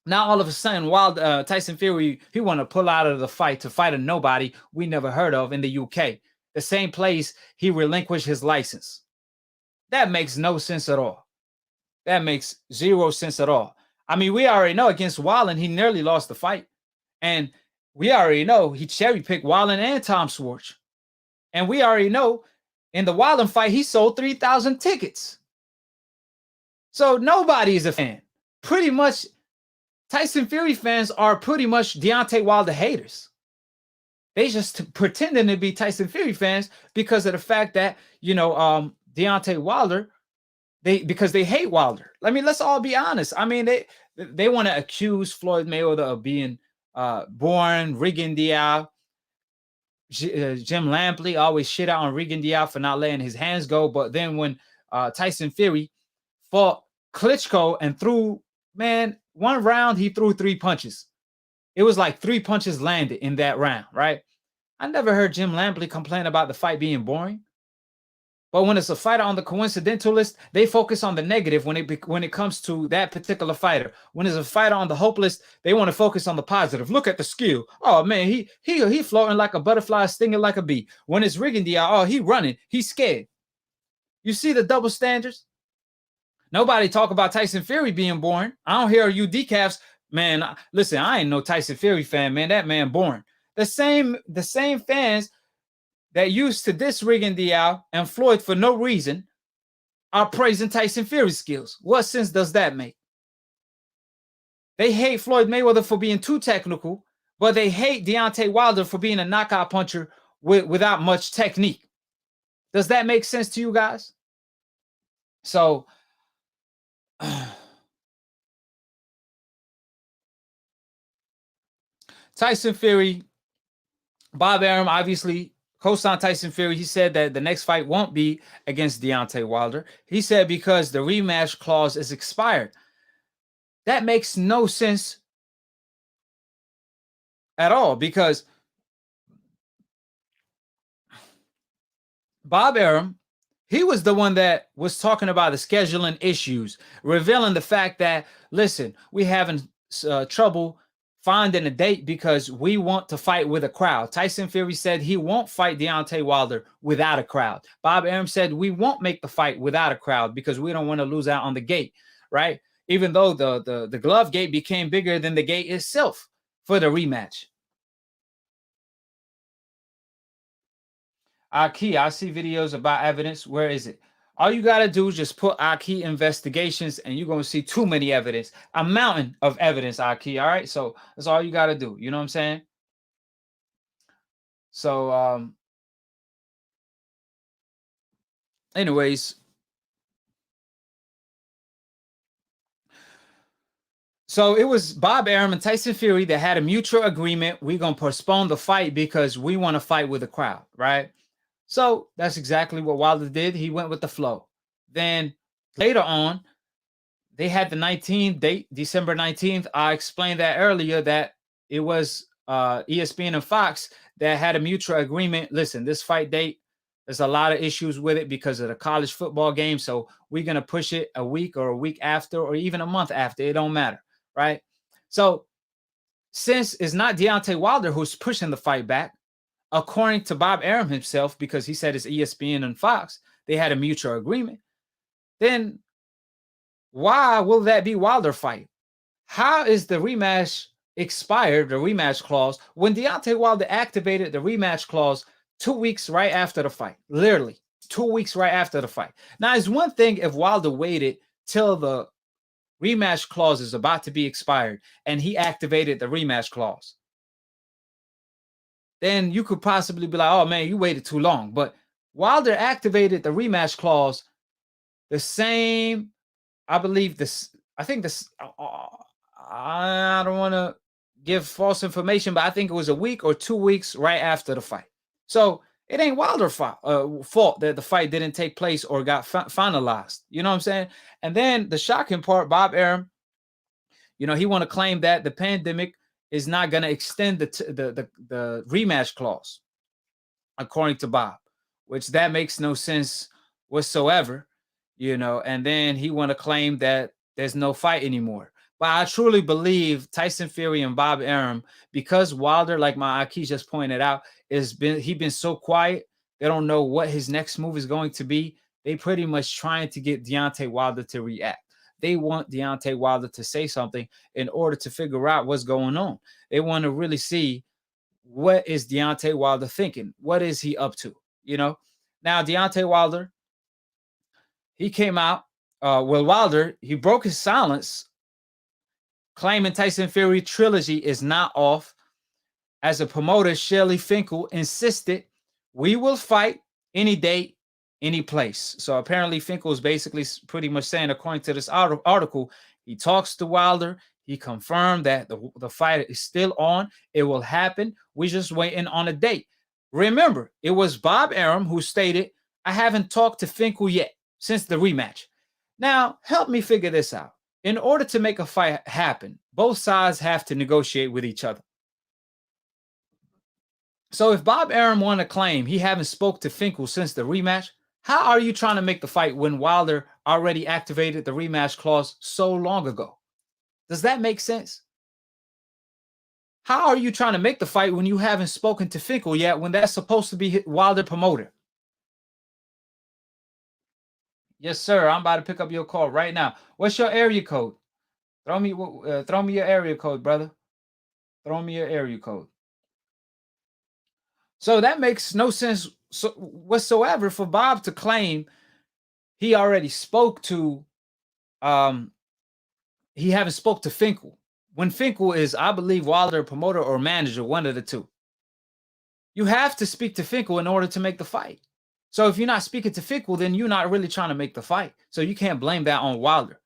Now all of a sudden, Tyson Fury, he want to pull out of the fight to fight a nobody we never heard of in the UK. The same place he relinquished his license. That makes no sense at all. That makes zero sense at all. I mean, we already know against Wallen, he nearly lost the fight. And we already know he cherry-picked Wallen and Tom Schwartz. And we already know in the Wallen fight, he sold 3,000 tickets. So nobody is a fan. Pretty much, Tyson Fury fans are pretty much Deontay Wilder haters. They just pretending to be Tyson Fury fans because of the fact that, Deontay Wilder, because they hate Wilder. I mean, let's all be honest. I mean, they want to accuse Floyd Mayweather of being born Regan Diaz. Jim Lampley always shit out on Regan Diaz for not letting his hands go. But then when Tyson Fury fought Klitschko and threw, one round, he threw 3 punches. It was like 3 punches landed in that round, right? I never heard Jim Lampley complain about the fight being boring. But when it's a fighter on the coincidental list, they focus on the negative when it comes to that particular fighter. When it's a fighter on the hope list, they want to focus on the positive. Look at the skill. Oh man, he floating like a butterfly, stinging like a bee. When it's Regan Diaz, oh, he running, he's scared. You see the double standards? Nobody talk about Tyson Fury being boring. I don't hear you decafs, man. Listen, I ain't no Tyson Fury fan, man. That man boring. The same fans that used to diss Regan Diaz and Floyd for no reason are praising Tyson Fury's skills. What sense does that make? They hate Floyd Mayweather for being too technical, but they hate Deontay Wilder for being a knockout puncher without much technique. Does that make sense to you guys? So, Tyson Fury, Bob Arum, obviously, co-signed Tyson Fury. He said that the next fight won't be against Deontay Wilder. He said because the rematch clause is expired. That makes no sense at all because Bob Arum, he was the one that was talking about the scheduling issues, revealing the fact that, listen, we having trouble finding a date because we want to fight with a crowd. Tyson Fury said he won't fight Deontay Wilder without a crowd. Bob Arum said we won't make the fight without a crowd because we don't want to lose out on the gate, right? Even though the glove gate became bigger than the gate itself for the rematch. AKHi, I see videos about evidence. Where is it? All you got to do is just put AKHi investigations and you're going to see too many evidence. A mountain of evidence, AKHi. All right. So that's all you got to do. You know what I'm saying? So, anyways. So it was Bob Arum and Tyson Fury that had a mutual agreement. We're going to postpone the fight because we want to fight with a crowd, right? So that's exactly what Wilder did. He went with the flow. Then later on, they had the 19th date, December 19th. I explained that earlier that it was ESPN and Fox that had a mutual agreement. Listen, this fight date, there's a lot of issues with it because of the college football game. So we're going to push it a week or a week after or even a month after. It don't matter, right? So since it's not Deontay Wilder who's pushing the fight back, according to Bob Arum himself, because he said it's ESPN and Fox, they had a mutual agreement. Then why will that be Wilder fight? How is the rematch expired, the rematch clause, when Deontay Wilder activated the rematch clause 2 weeks right after the fight? Literally 2 weeks right after the fight. Now, it's one thing if Wilder waited till the rematch clause is about to be expired and he activated the rematch clause. Then you could possibly be like, oh man, you waited too long. But Wilder activated the rematch clause the same, I believe this, I think this, I don't want to give false information, but I think it was a week or 2 weeks right after the fight. So it ain't Wilder's fault that the fight didn't take place or got finalized. You know what I'm saying? And then the shocking part, Bob Arum, you know, he want to claim that the pandemic is not going to extend the rematch clause, according to Bob, which that makes no sense whatsoever, you know. And then he want to claim that there's no fight anymore. But I truly believe Tyson Fury and Bob Arum, because Wilder, like my AKHi just pointed out, he been so quiet. They don't know what his next move is going to be. They pretty much trying to get Deontay Wilder to react. They want Deontay Wilder to say something in order to figure out what's going on. They want to really see what is Deontay Wilder thinking? What is he up to? You know? Now, Deontay Wilder, he came out. Wilder, he broke his silence, claiming Tyson Fury Trilogy is not off. As a promoter, Shelley Finkel insisted, we will fight any date, any place. So apparently Finkel is basically pretty much saying, according to this article, he talks to Wilder. He confirmed that the fight is still on. It will happen. We're just waiting on a date. Remember, it was Bob Arum who stated, I haven't talked to Finkel yet since the rematch. Now, help me figure this out. In order to make a fight happen, both sides have to negotiate with each other. So if Bob Arum want to claim he haven't spoke to Finkel since the rematch, how are you trying to make the fight when Wilder already activated the rematch clause so long ago? Does that make sense? How are you trying to make the fight when you haven't spoken to Finkel yet, when that's supposed to be Wilder promoter? Yes, sir. I'm about to pick up your call right now. What's your area code? Throw me your area code, brother. Throw me your area code. So that makes no sense whatsoever for Bob to claim he already spoke to, he haven't spoke to Finkel. When Finkel is, I believe, Wilder promoter or manager, one of the two. You have to speak to Finkel in order to make the fight. So if you're not speaking to Finkel, then you're not really trying to make the fight. So you can't blame that on Wilder.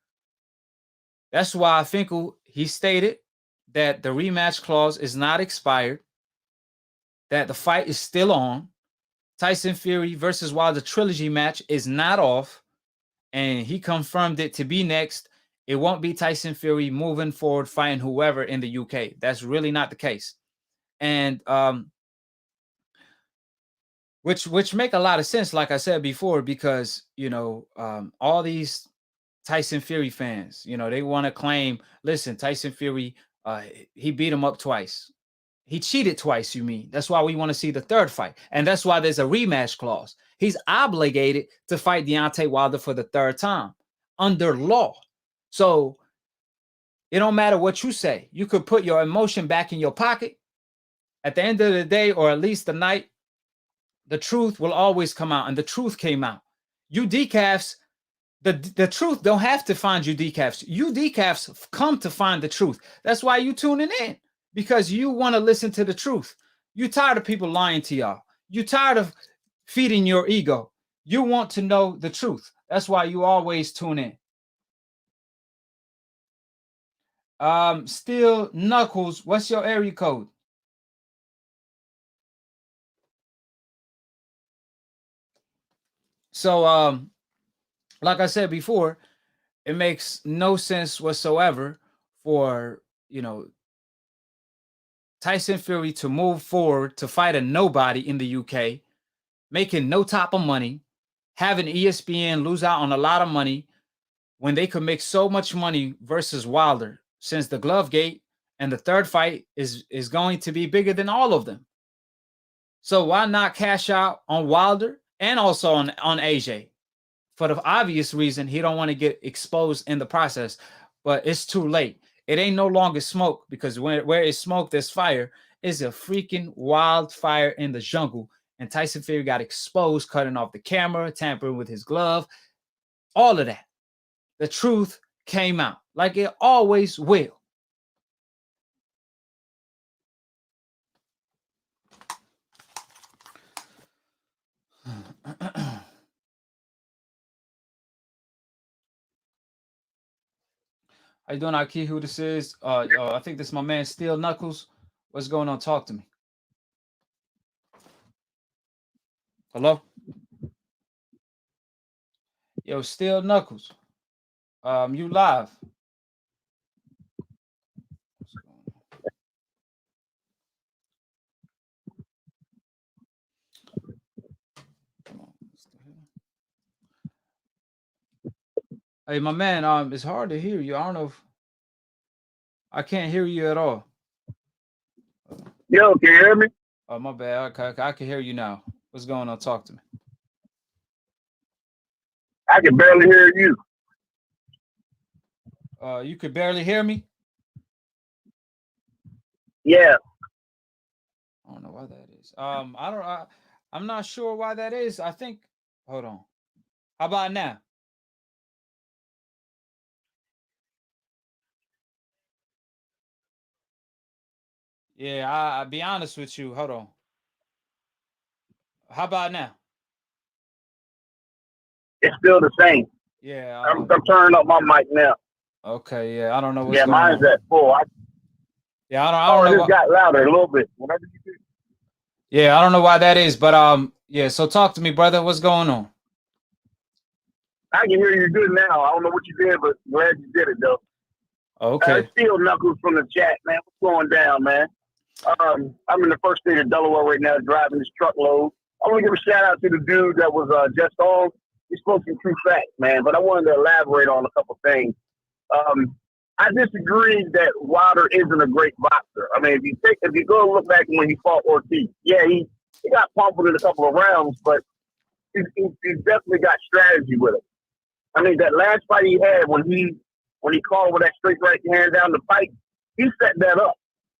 That's why Finkel, he stated that the rematch clause is not expired, that the fight is still on. Tyson Fury versus Wilder Trilogy match is not off, and he confirmed it to be next. It won't be Tyson Fury moving forward fighting whoever in the UK. That's really not the case. And which make a lot of sense, like I said before, because, you know, all these Tyson Fury fans, you know, they want to claim, listen, Tyson Fury, he beat him up twice. He cheated twice, you mean? That's why we want to see the third fight. And that's why there's a rematch clause. He's obligated to fight Deontay Wilder for the third time under law. So it don't matter what you say. You could put your emotion back in your pocket. At the end of the day, or at least the night, the truth will always come out. And the truth came out. You decafs, the truth don't have to find you decafs. You decafs come to find the truth. That's why you tuning in. Because you want to listen to the truth. You're tired of people lying to y'all. You're tired of feeding your ego. You want to know the truth. That's why you always tune in. Still Knuckles, what's your area code? So, like I said before, it makes no sense whatsoever for, you know, Tyson Fury to move forward to fight a nobody in the UK, making no type of money, having ESPN lose out on a lot of money when they could make so much money versus Wilder, since the glove gate and the third fight is going to be bigger than all of them. So why not cash out on Wilder and also on AJ? For the obvious reason, he don't want to get exposed in the process, but it's too late. It ain't no longer smoke, because where it's smoke, there's fire. It's a freaking wildfire in the jungle. And Tyson Fury got exposed, cutting off the camera, tampering with his glove, all of that. The truth came out, like it always will. How you doing, AKHi? Who this is? I think this is my man Steel Knuckles. What's going on? Talk to me. Hello? Yo, Steel Knuckles. You live. What's going on? Come on. Hey, my man, it's hard to hear you. I don't know if I can't hear you at all. Yo, can you hear me? Oh, my bad. I can hear you now. What's going on? Talk to me. I can barely hear you. You could barely hear me? Yeah. I don't know why that is. I'm not sure why that is. I think, hold on. How about now? Yeah, I'll be honest with you. Hold on. How about now? It's still the same. Yeah. I'm turning up my mic now. Okay, yeah. I don't know what's going mine's on. at full. I don't know. It just got louder a little bit. Whatever you do. Yeah, I don't know why that is, but yeah. So talk to me, brother. What's going on? I can hear you good now. I don't know what you did, but glad you did it though. Okay. Steel Knuckles from the chat, man. What's going down, man? I'm in the first state of Delaware right now, driving this truckload. I want to give a shout out to the dude that was just on. He spoke some true facts, man. But I wanted to elaborate on a couple things. I disagree that Wilder isn't a great boxer. I mean, if you go look back when he fought Ortiz, yeah, he got pummeled in a couple of rounds, but he's definitely got strategy with him. I mean, that last fight he had when he called with that straight right hand down the pipe, he set that up.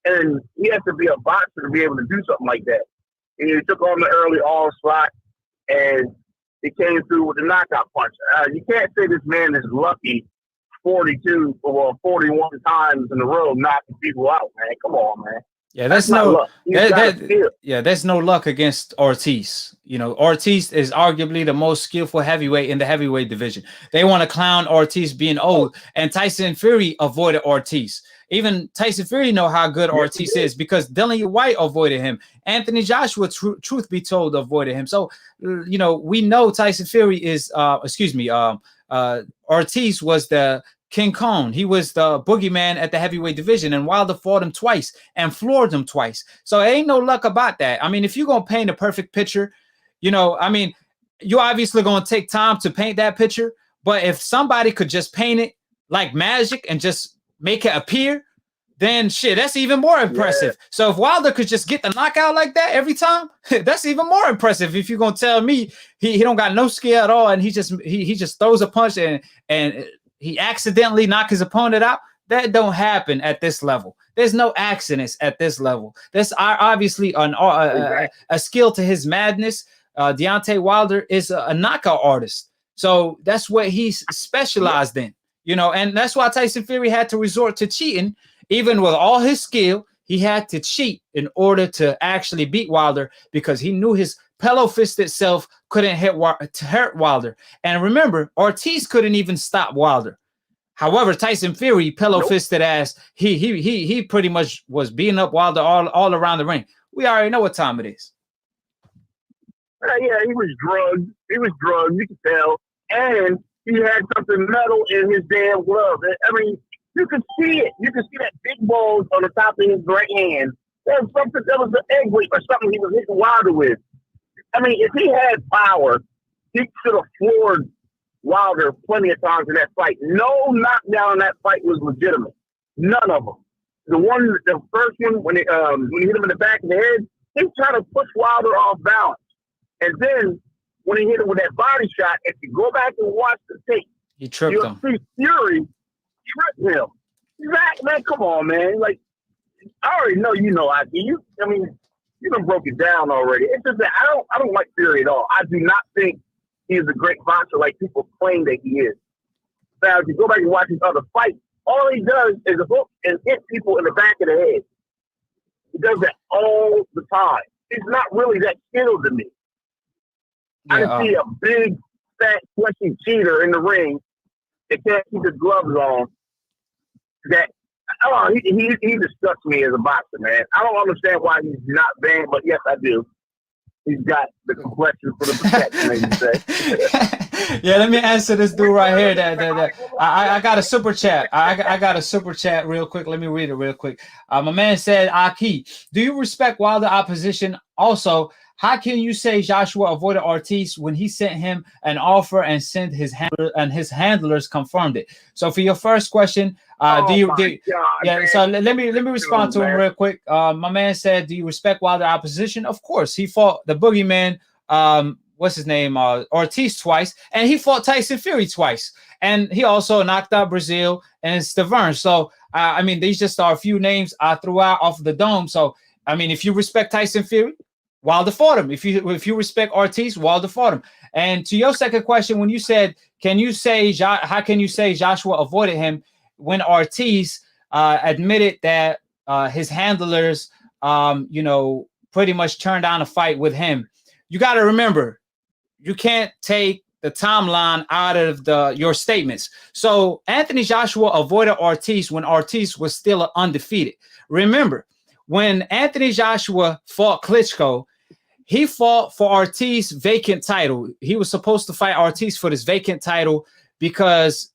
And he has to be a boxer to be able to do something like that. And he took on the early onslaught, and he came through with the knockout punch. You can't say this man is lucky 41 times in a row knocking people out, man. Come on, man. Yeah, that's no there's no luck against Ortiz. You know, Ortiz is arguably the most skillful heavyweight in the heavyweight division. They want to clown Ortiz being old, and Tyson Fury avoided Ortiz. Even Tyson Fury know how good Ortiz is because Dillian White avoided him. Anthony Joshua, truth be told, avoided him. So, you know, we know Tyson Fury is, Ortiz was the King Kong. He was the boogeyman at the heavyweight division, and Wilder fought him twice and floored him twice. So it ain't no luck about that. I mean, if you're going to paint a perfect picture, you know, I mean, you're obviously going to take time to paint that picture. But if somebody could just paint it like magic and just make it appear, then shit, that's even more impressive. Yeah. So if Wilder could just get the knockout like that every time, that's even more impressive. If you're gonna tell me he don't got no skill at all and he just throws a punch and he accidentally knock his opponent out, that don't happen at this level. There's no accidents at this level. There's obviously a skill to his madness. Deontay Wilder is a knockout artist, so that's what he's specialized in. You know, and that's why Tyson Fury had to resort to cheating. Even with all his skill, he had to cheat in order to actually beat Wilder because he knew his pillow-fisted self couldn't hurt Wilder. And remember, Ortiz couldn't even stop Wilder. However, Tyson Fury, pillow-fisted ass, he pretty much was beating up Wilder all around the ring. We already know what time it is. Yeah, he was drugged. You could tell. And he had something metal in his damn glove. I mean, you can see it. You can see that big balls on the top of his right hand. There was an egg weight or something he was hitting Wilder with. I mean, if he had power, he should have floored Wilder plenty of times in that fight. No knockdown in that fight was legitimate. None of them. The first one, when he hit him in the back of the head, he tried to push Wilder off balance. And then when he hit him with that body shot, if you go back and watch the tape, he tripped him. See Fury tripped him. Zach, man, come on, man. Like, I already know you know you done broke it down already. It's just that I don't like Fury at all. I do not think he is a great boxer like people claim that he is. Now, if you go back and watch his other fights, all he does is hook and hit people in the back of the head. He does that all the time. He's not really that skilled to me. I can see a big, fat, fleshy cheater in the ring that can't keep his gloves on that he disgusts me as a boxer, man. I don't understand why he's not banned, but yes, I do. He's got the complexion for the protection, as you say. Yeah, let me answer this dude right here. I got a super chat. I got a super chat real quick. Let me read it real quick. My man said, AKHi, do you respect Wilder opposition? Also, how can you say Joshua avoided Ortiz when he sent him an offer and sent his handler and his handlers confirmed it? So for your first question, so let me respond to him real quick. My man said, do you respect Wilder opposition? Of course. He fought the boogeyman, what's his name, Ortiz twice, and he fought Tyson Fury twice, and he also knocked out Vasyl and Stavern. So I mean, these just are a few names I threw out off the dome. So I mean, if you respect Tyson Fury, Wilder fought him. If you respect Ortiz, Wilder fought him. And to your second question, when you said, how can you say Joshua avoided him when Ortiz admitted that his handlers, pretty much turned down a fight with him? You got to remember, you can't take the timeline out of your statements. So Anthony Joshua avoided Ortiz when Ortiz was still undefeated. Remember, when Anthony Joshua fought Klitschko, he fought for Ortiz's vacant title. He was supposed to fight Ortiz for this vacant title because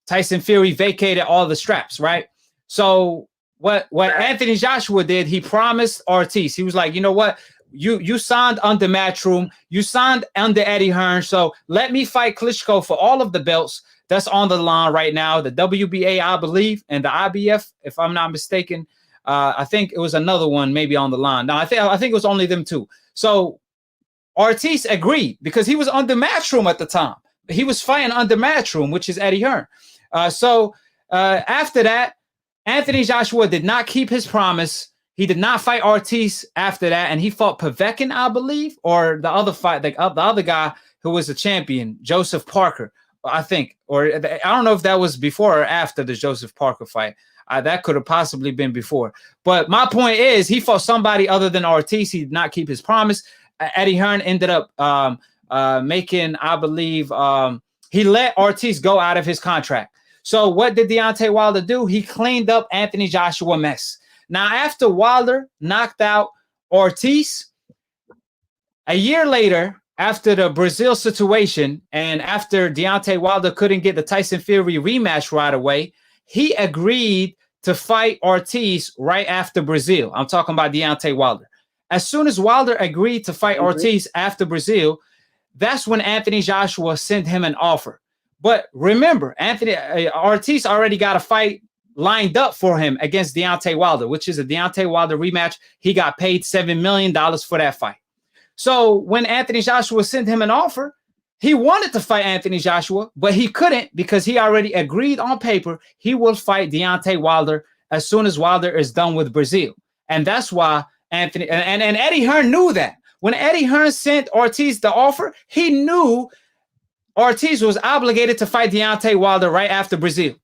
Tyson Fury vacated all the straps, right? So what Anthony Joshua did, he promised Ortiz. He was like, you know what? You signed under Matchroom. You signed under Eddie Hearn. So let me fight Klitschko for all of the belts that's on the line right now. The WBA, I believe, and the IBF, if I'm not mistaken. I think it was another one maybe on the line. No, I think it was only them two. So Ortiz agreed because he was under Matchroom at the time. He was fighting under Matchroom, which is Eddie Hearn. So after that, Anthony Joshua did not keep his promise. He did not fight Ortiz after that, and he fought Povetkin, I believe, or the other fight, the other guy who was a champion, Joseph Parker, I think. Or I don't know if that was before or after the Joseph Parker fight. That could have possibly been before. But my point is, he fought somebody other than Ortiz. He did not keep his promise. Eddie Hearn ended up making, I believe, he let Ortiz go out of his contract. So what did Deontay Wilder do? He cleaned up Anthony Joshua mess. Now, after Wilder knocked out Ortiz, a year later, after the Brazil situation and after Deontay Wilder couldn't get the Tyson Fury rematch right away, he agreed to fight Ortiz right after Brazil. I'm talking about Deontay Wilder. As soon as Wilder agreed to fight Ortiz after Brazil, that's when Anthony Joshua sent him an offer. But remember, Ortiz already got a fight lined up for him against Deontay Wilder, which is a Deontay Wilder rematch. He got paid $7 million for that fight. So when Anthony Joshua sent him an offer, he wanted to fight Anthony Joshua, but he couldn't because he already agreed on paper he will fight Deontay Wilder as soon as Wilder is done with Brazil. And that's why Anthony and Eddie Hearn knew that. When Eddie Hearn sent Ortiz the offer, he knew Ortiz was obligated to fight Deontay Wilder right after Brazil.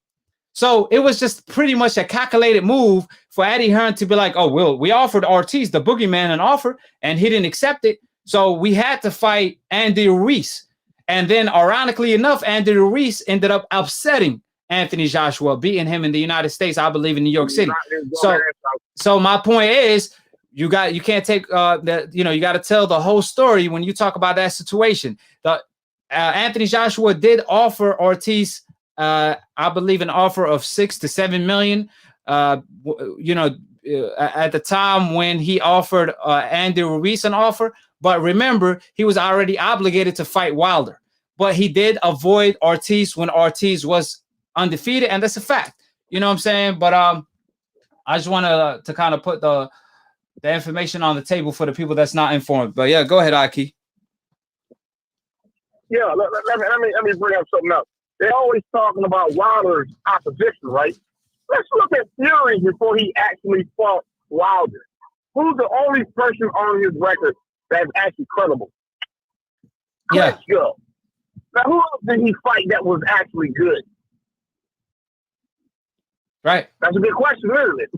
So it was just pretty much a calculated move for Eddie Hearn to be like, oh, well, we offered Ortiz, the boogeyman, an offer, and he didn't accept it. So we had to fight Andy Ruiz. And then, ironically enough, Andy Ruiz ended up upsetting Anthony Joshua, beating him in the United States, I believe, in New York City. So my point is, you can't take you got to tell the whole story when you talk about that situation. Anthony Joshua did offer Ortiz, I believe, an offer of $6 to $7 million. At the time when he offered Andy Ruiz an offer. But remember, he was already obligated to fight Wilder. But he did avoid Ortiz when Ortiz was undefeated, and that's a fact. You know what I'm saying? But I just want to kind of put the information on the table for the people that's not informed. But yeah, go ahead, AKHi. Yeah, let me bring up something else. They're always talking about Wilder's opposition, right? Let's look at Fury before he actually fought Wilder. Who's the only person on his record that's actually credible? Yeah. Klitschko. Now, who else did he fight that was actually good? Right. That's a good question, isn't it?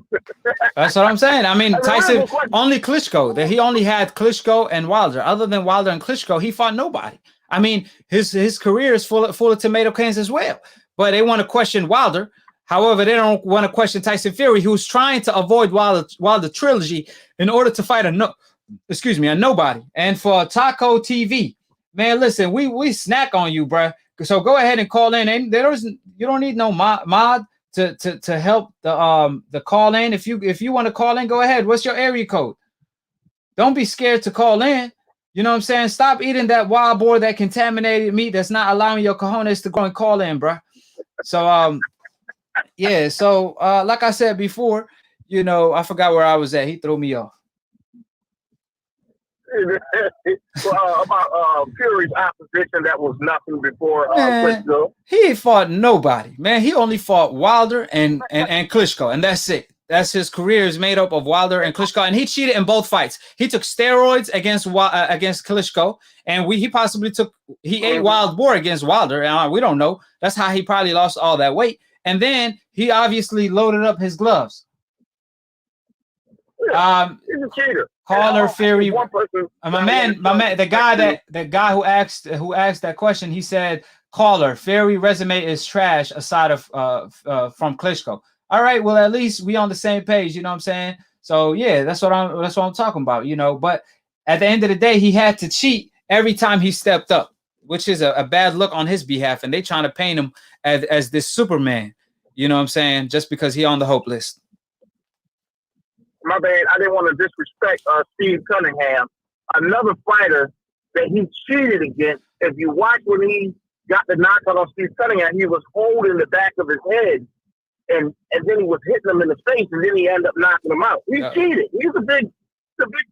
That's what I'm saying. I mean, Tyson, only Klitschko. That he only had Klitschko and Wilder. Other than Wilder and Klitschko, he fought nobody. I mean, his career is full of tomato cans as well. But they want to question Wilder. However, they don't want to question Tyson Fury, who's trying to avoid Wilder Trilogy in order to fight a nobody. And for Taco TV, man, listen, we snack on you, bro. So go ahead and call in. And you don't need no mod to help the call in. If you want to call in, go ahead. What's your area code? Don't be scared to call in. You know what I'm saying? Stop eating that wild boar, that contaminated meat that's not allowing your cojones to go and call in, bro. So yeah, so like I said before, you know, I forgot where I was at. He threw me off. About Fury's opposition, that was nothing before. He fought nobody, man. He only fought Wilder and Klitschko, and that's it. That's his career is made up of Wilder and Klitschko, and he cheated in both fights. He took steroids against Klitschko, and he ate wild boar against Wilder, and we don't know. That's how he probably lost all that weight. And then he obviously loaded up his gloves. He's a cheater. Caller Fury, my man, the guy who asked that question, he said, "Caller Fury resume is trash aside of from Klitschko." All right, well, at least we on the same page, you know what I'm saying? So yeah, that's what I'm talking about, you know. But at the end of the day, he had to cheat every time he stepped up, which is a bad look on his behalf, and they trying to paint him as this Superman, you know what I'm saying, just because he on the hope list. My bad, I didn't want to disrespect Steve Cunningham, another fighter that he cheated against. If you watch when he got the knockout on Steve Cunningham, he was holding the back of his head, and then he was hitting him in the face, and then he ended up knocking him out. He cheated. He's a big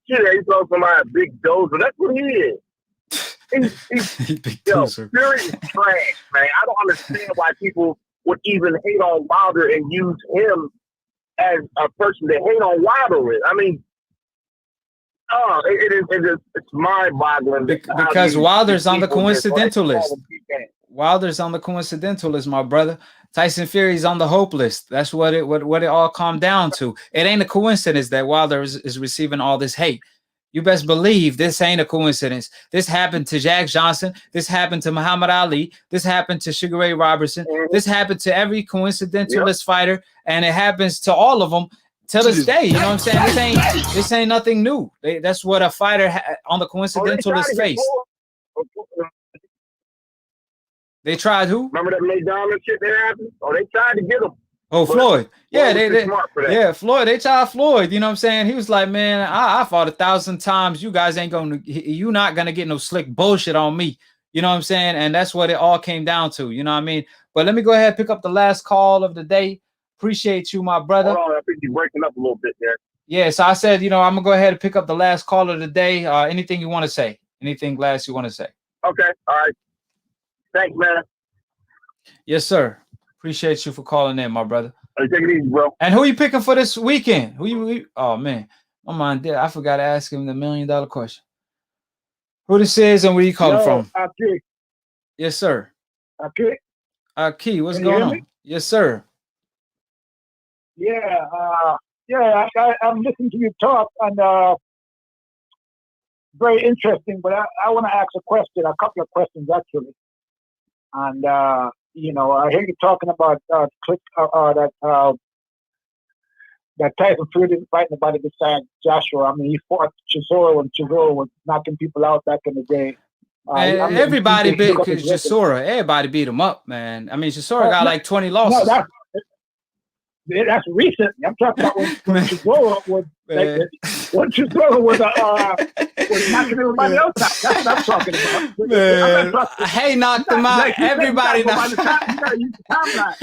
cheater. He's also my big dozer. That's what he is. He's big dozer. Fury is trash, man. I don't understand why people would even hate on Wilder and use him as a person to hate on Wilder with. I mean, it's mind-boggling. Because Wilder's on the coincidental list. Wilder's on the coincidental list, my brother. Tyson Fury's on the hope list. That's what it all calmed down to. It ain't a coincidence that Wilder is receiving all this hate. You best believe this ain't a coincidence. This happened to Jack Johnson. This happened to Muhammad Ali. This happened to Sugar Ray Robertson. This happened to every coincidentalist fighter, and it happens to all of them till this day. You know what I'm saying? This ain't nothing new. That's what a fighter on the coincidentalist face. They tried who? Remember that McDonald shit that happened? Oh, they tried to get him. Oh, Floyd. Yeah, Floyd. They tried Floyd. You know what I'm saying? He was like, man, I fought 1,000 times. You guys you're not going to get no slick bullshit on me. You know what I'm saying? And that's what it all came down to. You know what I mean? But let me go ahead and pick up the last call of the day. Appreciate you, my brother. Hold on, I think you're breaking up a little bit there. Yeah, so I said, you know, I'm going to go ahead and pick up the last call of the day. Anything you want to say? Anything last you want to say? Okay. All right. Thanks, man. Yes, sir. Appreciate you for calling in, my brother. Hey, take it easy, bro. And who you picking for this weekend? Oh, man. My mind did. I forgot to ask him the $1 million question. Who this is and where you calling from? AKHi. Yes, sir. AKHi, what's going on? Yes, sir. Yeah. I'm listening to you talk, and very interesting, but I want to ask a couple of questions, actually. And, you know, I hear you talking about that Tyson Fury didn't fight nobody besides Joshua. I mean, he fought Chisora when Chisora was knocking people out back in the day. Everybody beat Chisora. Everybody beat him up, man. I mean, Chisora got like 20 losses. No, that's recent. I'm talking about when Chisora was when Chisora was knocking everybody else out. That's what I'm talking about. Man, Hey knocked him out. Everybody knocked him out. You gotta use the timeline.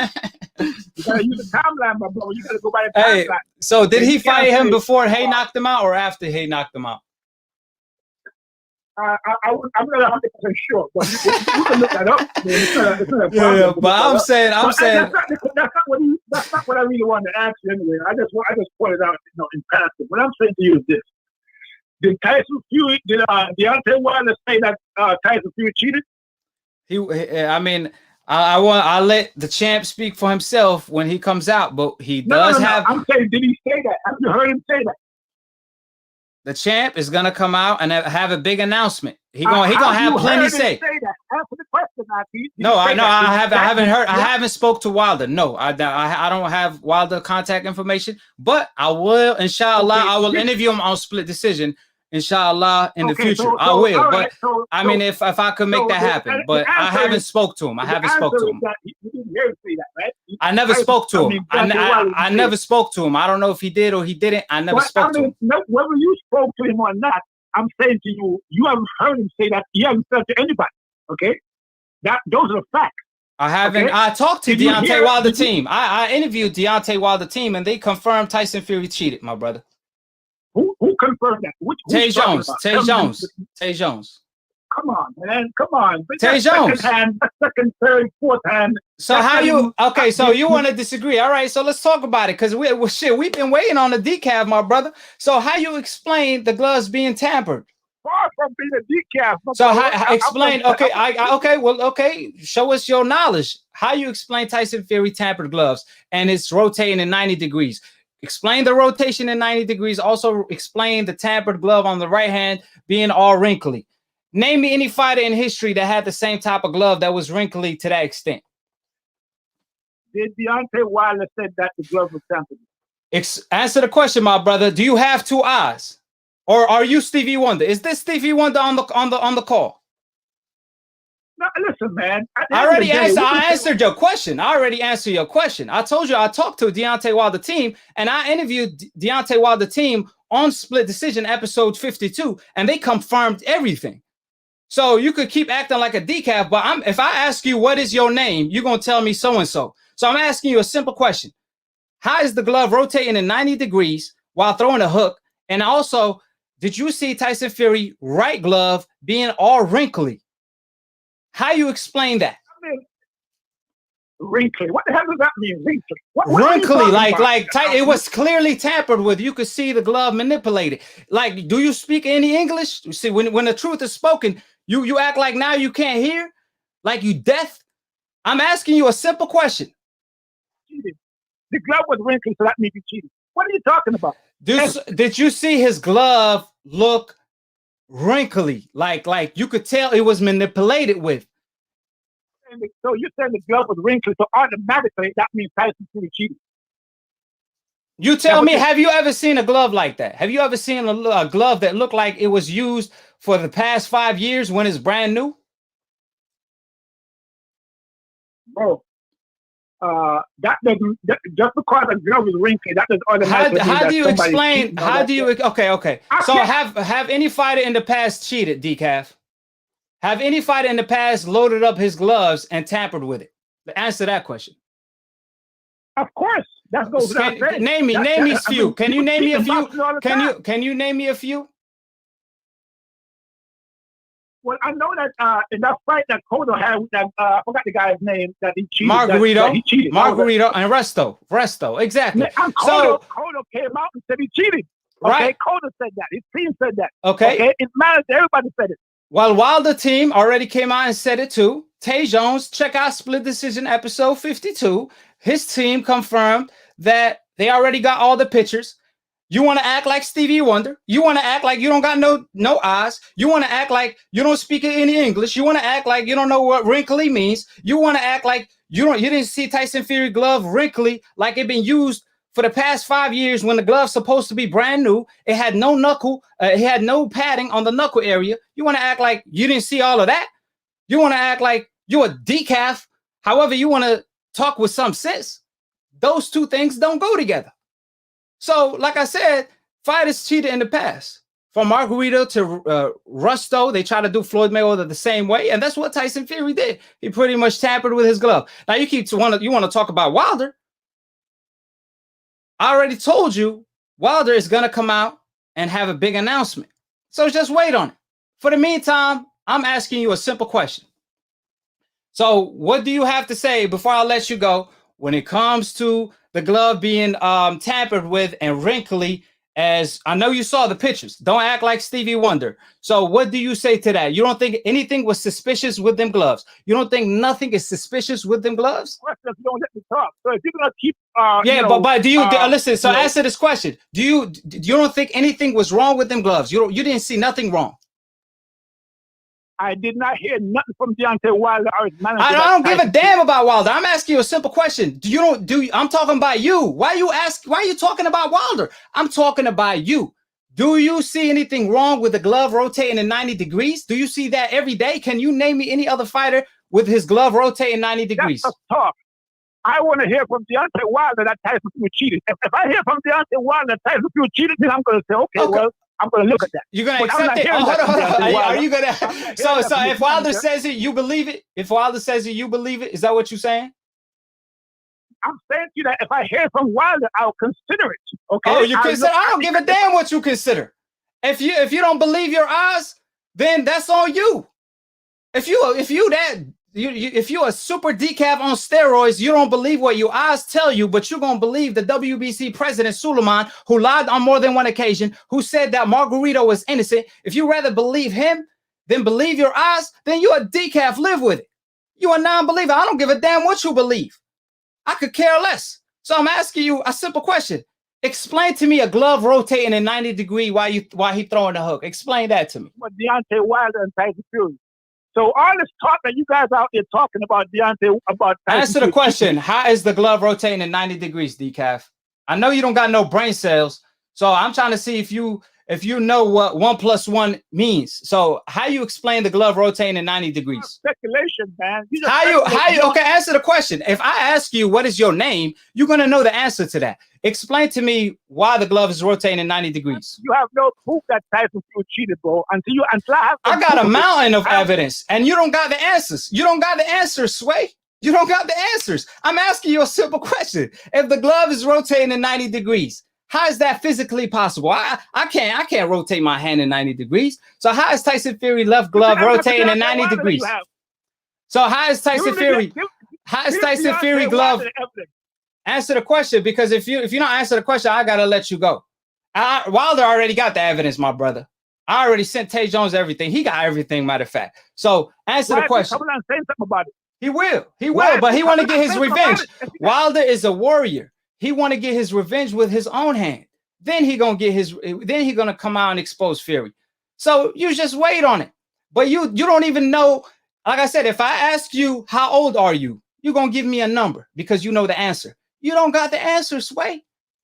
You gotta use the timeline, my brother. You gotta go by the timeline. So did he fight him before Hey knocked him out or after Hey knocked him out? I'm not 100% sure, but you can look that up. It's not a problem. Yeah, but I'm saying that's not what I really wanted to ask you anyway. I just pointed out, you know, in passing. What I'm saying to you is this: did Deontay Wilder say that Tyson Fury cheated? I'll let the champ speak for himself when he comes out, but he does have. I'm saying, did he say that? Have you heard him say that? The champ is gonna come out and have a big announcement. He gonna have plenty to say. Say that? Answer the question. No, I haven't heard. I haven't spoke to Wilder. No, I don't have Wilder contact information, but I will, inshallah, I will interview him on split decision, inshallah, in the future. I will, but I mean, if I could make that happen, but I haven't spoke to him. I haven't spoke to him. You didn't hear him say that, right? I never spoke to him. I never spoke to him. I don't know if he did or he didn't. I never spoke to him. Whether you spoke to him or not, I'm saying to you, you haven't heard him say that. He hasn't said to anybody. Okay, those are the facts. I haven't. Okay? I talked to Deontay Wilder team. I interviewed Deontay Wilder team, and they confirmed Tyson Fury cheated, my brother. Who confirmed that? Tay Jones. Tay Jones. Tay Jones. Come on, man. Come on. Tay Jones. Second, third, fourth hand. So how you? Okay, so you want to disagree? All right. So let's talk about it, because we've been waiting on the decaf, my brother. So how you explain the gloves being tampered? Far from being a decaf. So how explain? Okay, okay. Well, okay. Show us your knowledge. How you explain Tyson Fury tampered gloves and it's rotating in 90 degrees? Explain the rotation in 90 degrees. Also explain the tampered glove on the right hand being all wrinkly. Name me any fighter in history that had the same type of glove that was wrinkly to that extent. Did Deontay Wilder said that the glove was tampered? Answer the question, my brother. Do you have two eyes, or are you Stevie Wonder? Is this Stevie Wonder on the call? No, listen, man. I answered your question. I already answered your question. I told you I talked to Deontay Wilder team, and I interviewed Deontay Wilder team on Split Decision episode 52, and they confirmed everything. So you could keep acting like a decaf, but if I ask you what is your name, you're gonna tell me so and so. So I'm asking you a simple question: how is the glove rotating in 90 degrees while throwing a hook? And also, did you see Tyson Fury right glove being all wrinkly? How you explain that? I mean, wrinkly. What the hell does that mean? Wrinkly. Wrinkly, like it was clearly tampered with. You could see the glove manipulated. Like, do you speak any English? You see, when the truth is spoken, you act like now you can't hear, like you deaf. I'm asking you a simple question. Cheated. The glove was wrinkly, so that means you cheated. What are you talking about? Did you see his glove look wrinkly? Like you could tell it was manipulated with. So you're saying the glove was wrinkly, so automatically that means Tyson Fury cheated. You tell me, have you ever seen a glove like that? Have you ever seen a glove that looked like it was used for the past 5 years when it's brand new? Bro, that doesn't, just because a glove is wrinkly, that doesn't automatically how do you explain? How do you? Okay. So have any fighter in the past cheated, decaf? Have any fighter in the past loaded up his gloves and tampered with it? Answer that question. Of course. That goes without saying. Name me a few. Can you name me a few? Can you name me a few? Well, I know that in that fight that Cotto had with that I forgot the guy's name that he cheated. Margarito and Resto. Exactly. Cotto came out and said he cheated. Okay, right. Cotto said that. His team said that. Okay. It matters. Everybody said it. Well, Wilder team already came out and said it too. Tay Jones, check out Split Decision episode 52. His team confirmed that they already got all the pictures. You want to act like Stevie Wonder. You want to act like you don't got no eyes. You want to act like you don't speak any English. You want to act like you don't know what wrinkly means. You want to act like you didn't see Tyson Fury glove wrinkly like it been used for the past 5 years when the glove's supposed to be brand new. It had no knuckle. It had no padding on the knuckle area. You want to act like you didn't see all of that. You want to act like you're a decaf. However, you want to talk with some sense. Those two things don't go together. So, like I said, fighters cheated in the past. From Margarito to Rusto, they try to do Floyd Mayweather the same way, and that's what Tyson Fury did. He pretty much tampered with his glove. Now you want to talk about Wilder. I already told you Wilder is gonna come out and have a big announcement. So just wait on it. For the meantime, I'm asking you a simple question. So, what do you have to say before I let you go when it comes to the glove being tampered with and wrinkly? As I know you saw the pictures. Don't act like Stevie Wonder. So what do you say to that? You don't think anything was suspicious with them gloves? You don't think nothing is suspicious with them gloves? You don't let me talk. So if you're gonna keep but do you listen? So answer this question. Do you don't think anything was wrong with them gloves? You didn't see nothing wrong? I did not hear nothing from Deontay Wilder or his manager. I don't give a damn about Wilder. I'm asking you a simple question. I'm talking about you. Why are you talking about Wilder? I'm talking about you. Do you see anything wrong with the glove rotating in 90 degrees? Do you see that every day? Can you name me any other fighter with his glove rotating 90 degrees? That's a talk. I want to hear from Deontay Wilder that Tyson Fury cheated. If I hear from Deontay Wilder that Tyson Fury cheated, then I'm going to say, okay, well, I'm going to look at that. You're going to accept it? Oh, hold on. Are you going to? So if Wilder says it, you believe it? If Wilder says it, you believe it? Is that what you're saying? I'm saying to you that if I hear from Wilder, I'll consider it. Okay. Oh, you consider? I don't give a damn what you consider. If you don't believe your eyes, then that's on you. If you're a super decaf on steroids, you don't believe what your eyes tell you, but you're gonna believe the WBC president Suleiman, who lied on more than one occasion, who said that Margarito was innocent. If you rather believe him than believe your eyes, then you're a decaf. Live with it. You're a non-believer. I don't give a damn what you believe. I could care less. So I'm asking you a simple question. Explain to me a glove rotating in 90 degrees while he throwing the hook. Explain that to me. What Deontay Wilder and Tyson Fury. So all this talk that you guys out there talking about Deontay, about Tyson answer the question. How is the glove rotating in 90 degrees, decaf? I know you don't got no brain cells, so I'm trying to see if you know what 1 + 1 means. So how you explain the glove rotating in 90 degrees? Speculation, man. How you okay, answer the question. If I ask you what is your name, you're gonna know the answer to that. Explain to me why the glove is rotating in 90 degrees. You have no proof that Tyson Fury cheated, bro. Until I got a mountain of evidence, and you don't got the answers. You don't got the answers, Sway. You don't got the answers. I'm asking you a simple question. If the glove is rotating in 90 degrees, how is that physically possible? I can't rotate my hand in 90 degrees. So how is Tyson Fury left glove rotating in 90 degrees? So how is Tyson Fury? How is Tyson Fury glove? Answer the question, because if you don't answer the question, I gotta let you go. Wilder already got the evidence, my brother. I already sent Tay Jones everything. He got everything, matter of fact. So answer the question. Come on, say something about it. He will, but he want to get his revenge. Wilder is a warrior. He want to get his revenge with his own hand. Then he gonna come out and expose Fury. So you just wait on it. But you don't even know. Like I said, if I ask you how old are you, you're gonna give me a number because you know the answer. You don't got the answers, Sway.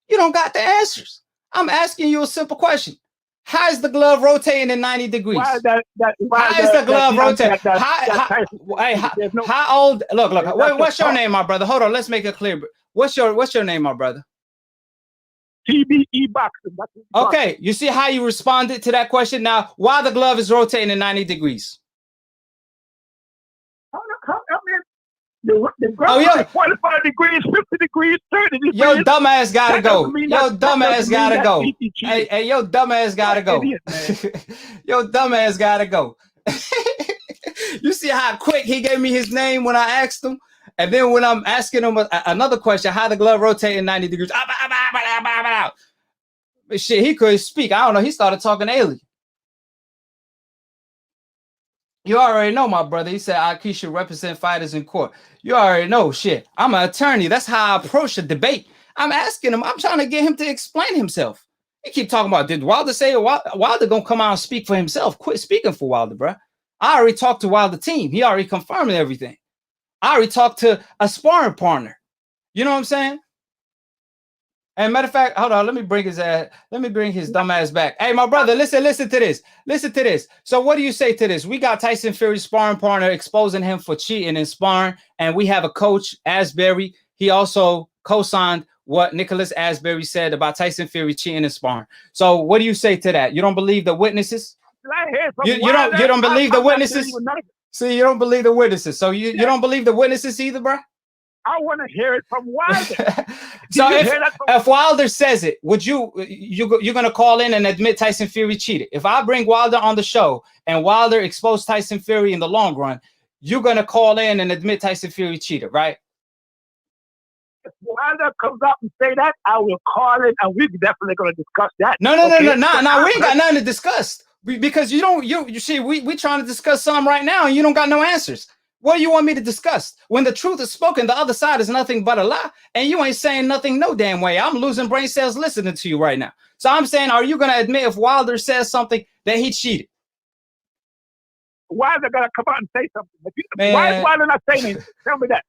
You don't got the answers. I'm asking you a simple question. How is the glove rotating in 90 degrees? How is the glove rotating? How old? Look. What's your name, my brother? Hold on. Let's make it clear. What's your name, my brother? TBE boxing. Okay. You see how you responded to that question? Now, why the glove is rotating in 90 degrees? The glove is 45 degrees, 50 degrees, 30 degrees. Yo, dumbass gotta go. Yo, dumbass gotta go. Hey, yo, dumbass gotta go. Yo, dumbass gotta go. You see how quick he gave me his name when I asked him? And then when I'm asking him another question, how the glove rotating 90 degrees? Shit, he couldn't speak. I don't know. He started talking alien. You already know, my brother. He said AKHi should represent fighters in court. You already know, shit. I'm an attorney. That's how I approach a debate. I'm asking him. I'm trying to get him to explain himself. He keep talking about, did Wilder say it? Wilder gonna come out and speak for himself. Quit speaking for Wilder, bro. I already talked to Wilder team. He already confirmed everything. I already talked to a sparring partner. You know what I'm saying? And matter of fact, hold on, let me bring his dumb ass back. Hey, my brother, listen to this. Listen to this. So what do you say to this? We got Tyson Fury sparring partner exposing him for cheating in sparring, and we have a coach, Asbury. He also co-signed what Nicholas Asbury said about Tyson Fury cheating in sparring. So what do you say to that? You don't believe the witnesses? You don't believe the witnesses? See, you don't believe the witnesses. So you don't believe the witnesses either, bro? I want to hear it from Wilder. So if Wilder says it, would you're gonna call in and admit Tyson Fury cheated? If I bring Wilder on the show and Wilder exposed Tyson Fury in the long run, you're gonna call in and admit Tyson Fury cheated, right? If Wilder comes up and say that, I will call it, and we're definitely gonna discuss that. No. We ain't got nothing to discuss because you see, we trying to discuss something right now, and you don't got no answers. What do you want me to discuss? When the truth is spoken, the other side is nothing but a lie, and you ain't saying nothing no damn way. I'm losing brain cells listening to you right now. So I'm saying, are you going to admit if Wilder says something that he cheated? Why is they gotta come out and say something? Man. Why is Wilder not saying anything? Tell me that.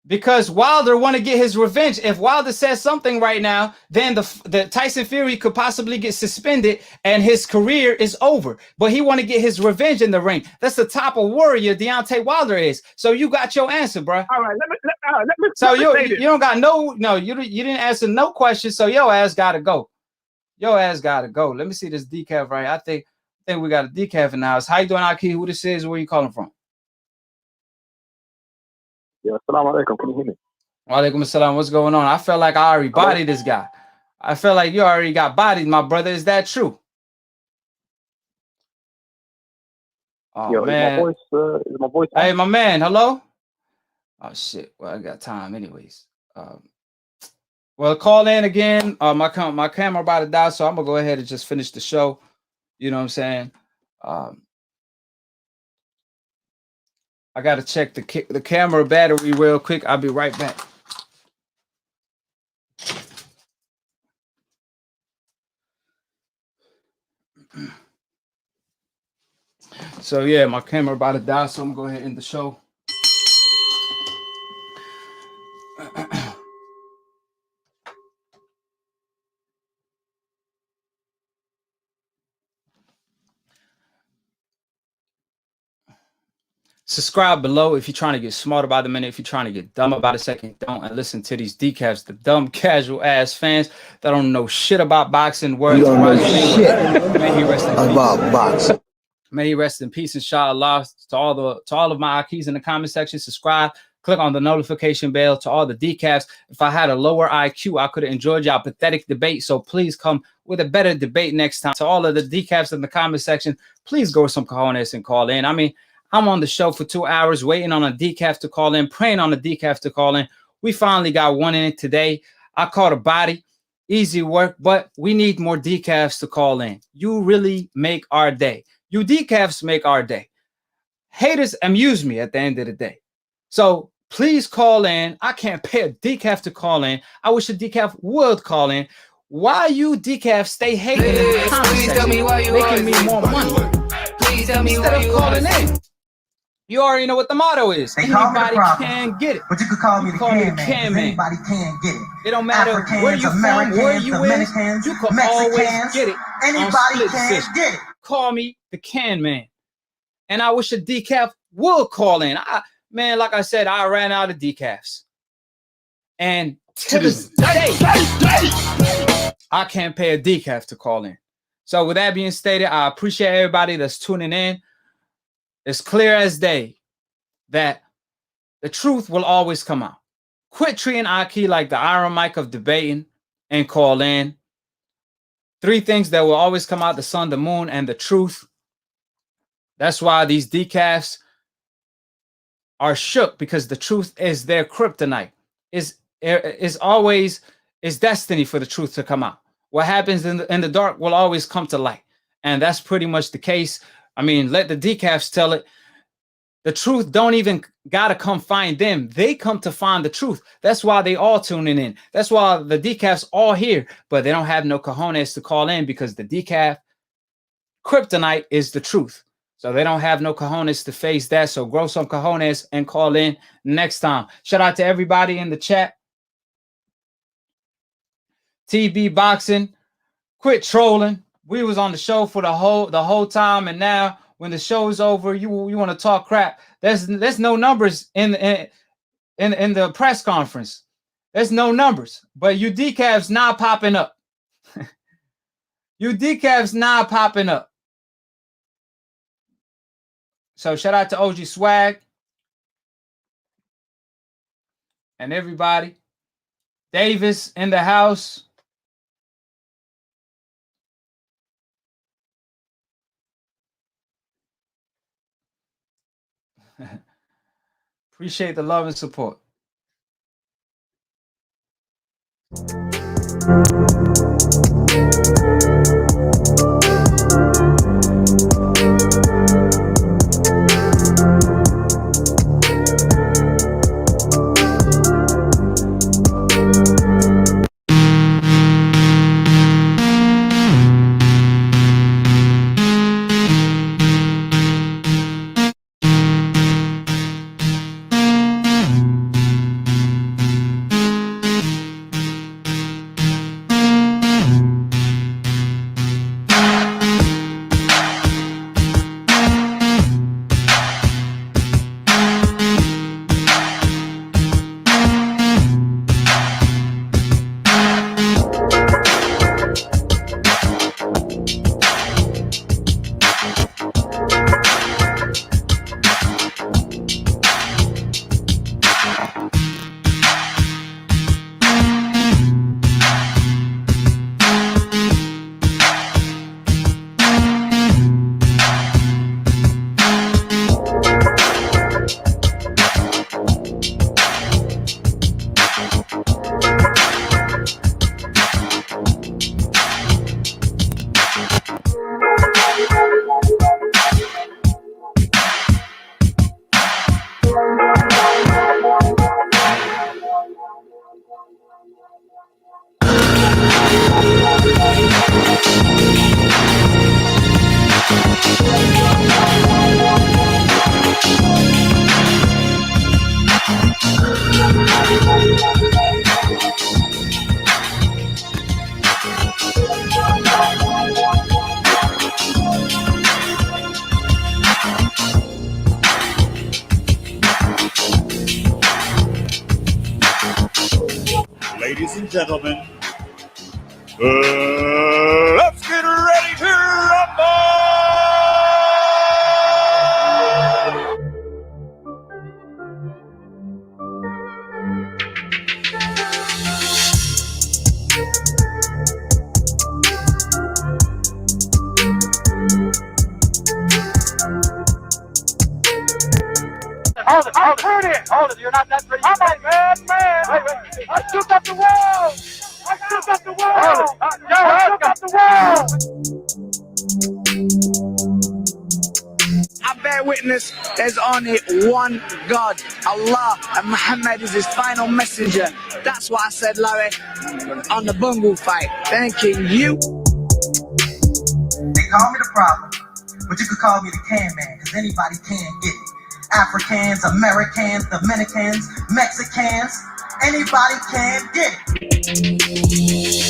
Because Wilder want to get his revenge. If Wilder says something right now, then the Tyson Fury could possibly get suspended and his career is over. But he want to get his revenge in the ring. That's the type of warrior Deontay Wilder is. So you got your answer, bro. All right, let me So say you don't got you didn't answer no questions. So your ass got to go. Your ass got to go. Let me see this decaf right. I think we got a decaf in the house. How you doing, AKHi? Who this is? Where you calling from? Yeah, assalamu alaikum. Can you hear me? Walaikum assalam. What's going on? I felt like I already bodied this guy. I feel like you already got bodied, my brother. Is that true? Oh, Yo, man. Is my voice Hey, my man. Hello? Oh, shit. Well, I got time anyways. Well, call in again. My camera about to die, so I'm going to go ahead and just finish the show. You know what I'm saying? I got to check the camera battery real quick. I'll be right back. So, yeah, my camera about to die, so I'm going to go ahead and end the show. Subscribe below if you're trying to get smart about the minute. If you're trying to get dumb about a second, don't. And listen to these decafs, the dumb casual ass fans that don't know shit about boxing. Words You don't know shit May he rest in peace. about boxing. May he rest in peace, inshallah. To all of my AKHis in the comment section, subscribe. Click on the notification bell. To all the decafs, if I had a lower IQ, I could have enjoyed y'all pathetic debate. So please come with a better debate next time. To all of the decafs in the comment section, please go with some cojones and call in. I mean, I'm on the show for 2 hours waiting on a decaf to call in, praying on a decaf to call in. We finally got one in today. I caught a body. Easy work, but we need more decafs to call in. You really make our day. You decafs make our day. Haters amuse me at the end of the day. So please call in. I can't pay a decaf to call in. I wish a decaf would call in. Why you decaf stay hating in the comment section, making me more money instead of calling in? You already know what the motto is. Anybody can get it. But you could call me the can man. Anybody can get it. It don't matter where you from, where you is. You can always get it. Anybody can get it. Call me the can man. And I wish a decaf would call in. Man, like I said, I ran out of decafs. And to this day, I can't pay a decaf to call in. So with that being stated, I appreciate everybody that's tuning in. It's clear as day that the truth will always come out. Quit treating AKHi like the Iron Mike of debating and call in. 3 things that will always come out: the sun, the moon, and the truth. That's why these decafs are shook, because the truth is their kryptonite. Is always destiny for the truth to come out. What happens in the dark will always come to light. And that's pretty much the case. I mean, let the decafs tell it. The truth don't even gotta come find them. They come to find the truth. That's why they all tuning in. That's why the decafs all here, but they don't have no cojones to call in, because the decaf kryptonite is the truth. So they don't have no cojones to face that. So grow some cojones and call in next time. Shout out to everybody in the chat. TB Boxing, quit trolling. We was on the show for the whole time, and now when the show is over, you want to talk crap. There's no numbers in the press conference. There's no numbers, but you decafs not popping up. You decafs not popping up. So shout out to OG Swag and everybody. Davis in the house. Appreciate the love and support. gentlemen, let's get ready to rumble! Hold it, you're not that pretty. I'm a man. Wait. I took up the wall. I took up the wall. I took up the wall. I bear witness, there's only one God, Allah, and Muhammad is his final messenger. That's what I said, Larry, on the bungle fight. Thanking you. They call me the problem, but you could call me the can man, because anybody can get it. Africans, Americans, Dominicans, Mexicans, anybody can get it.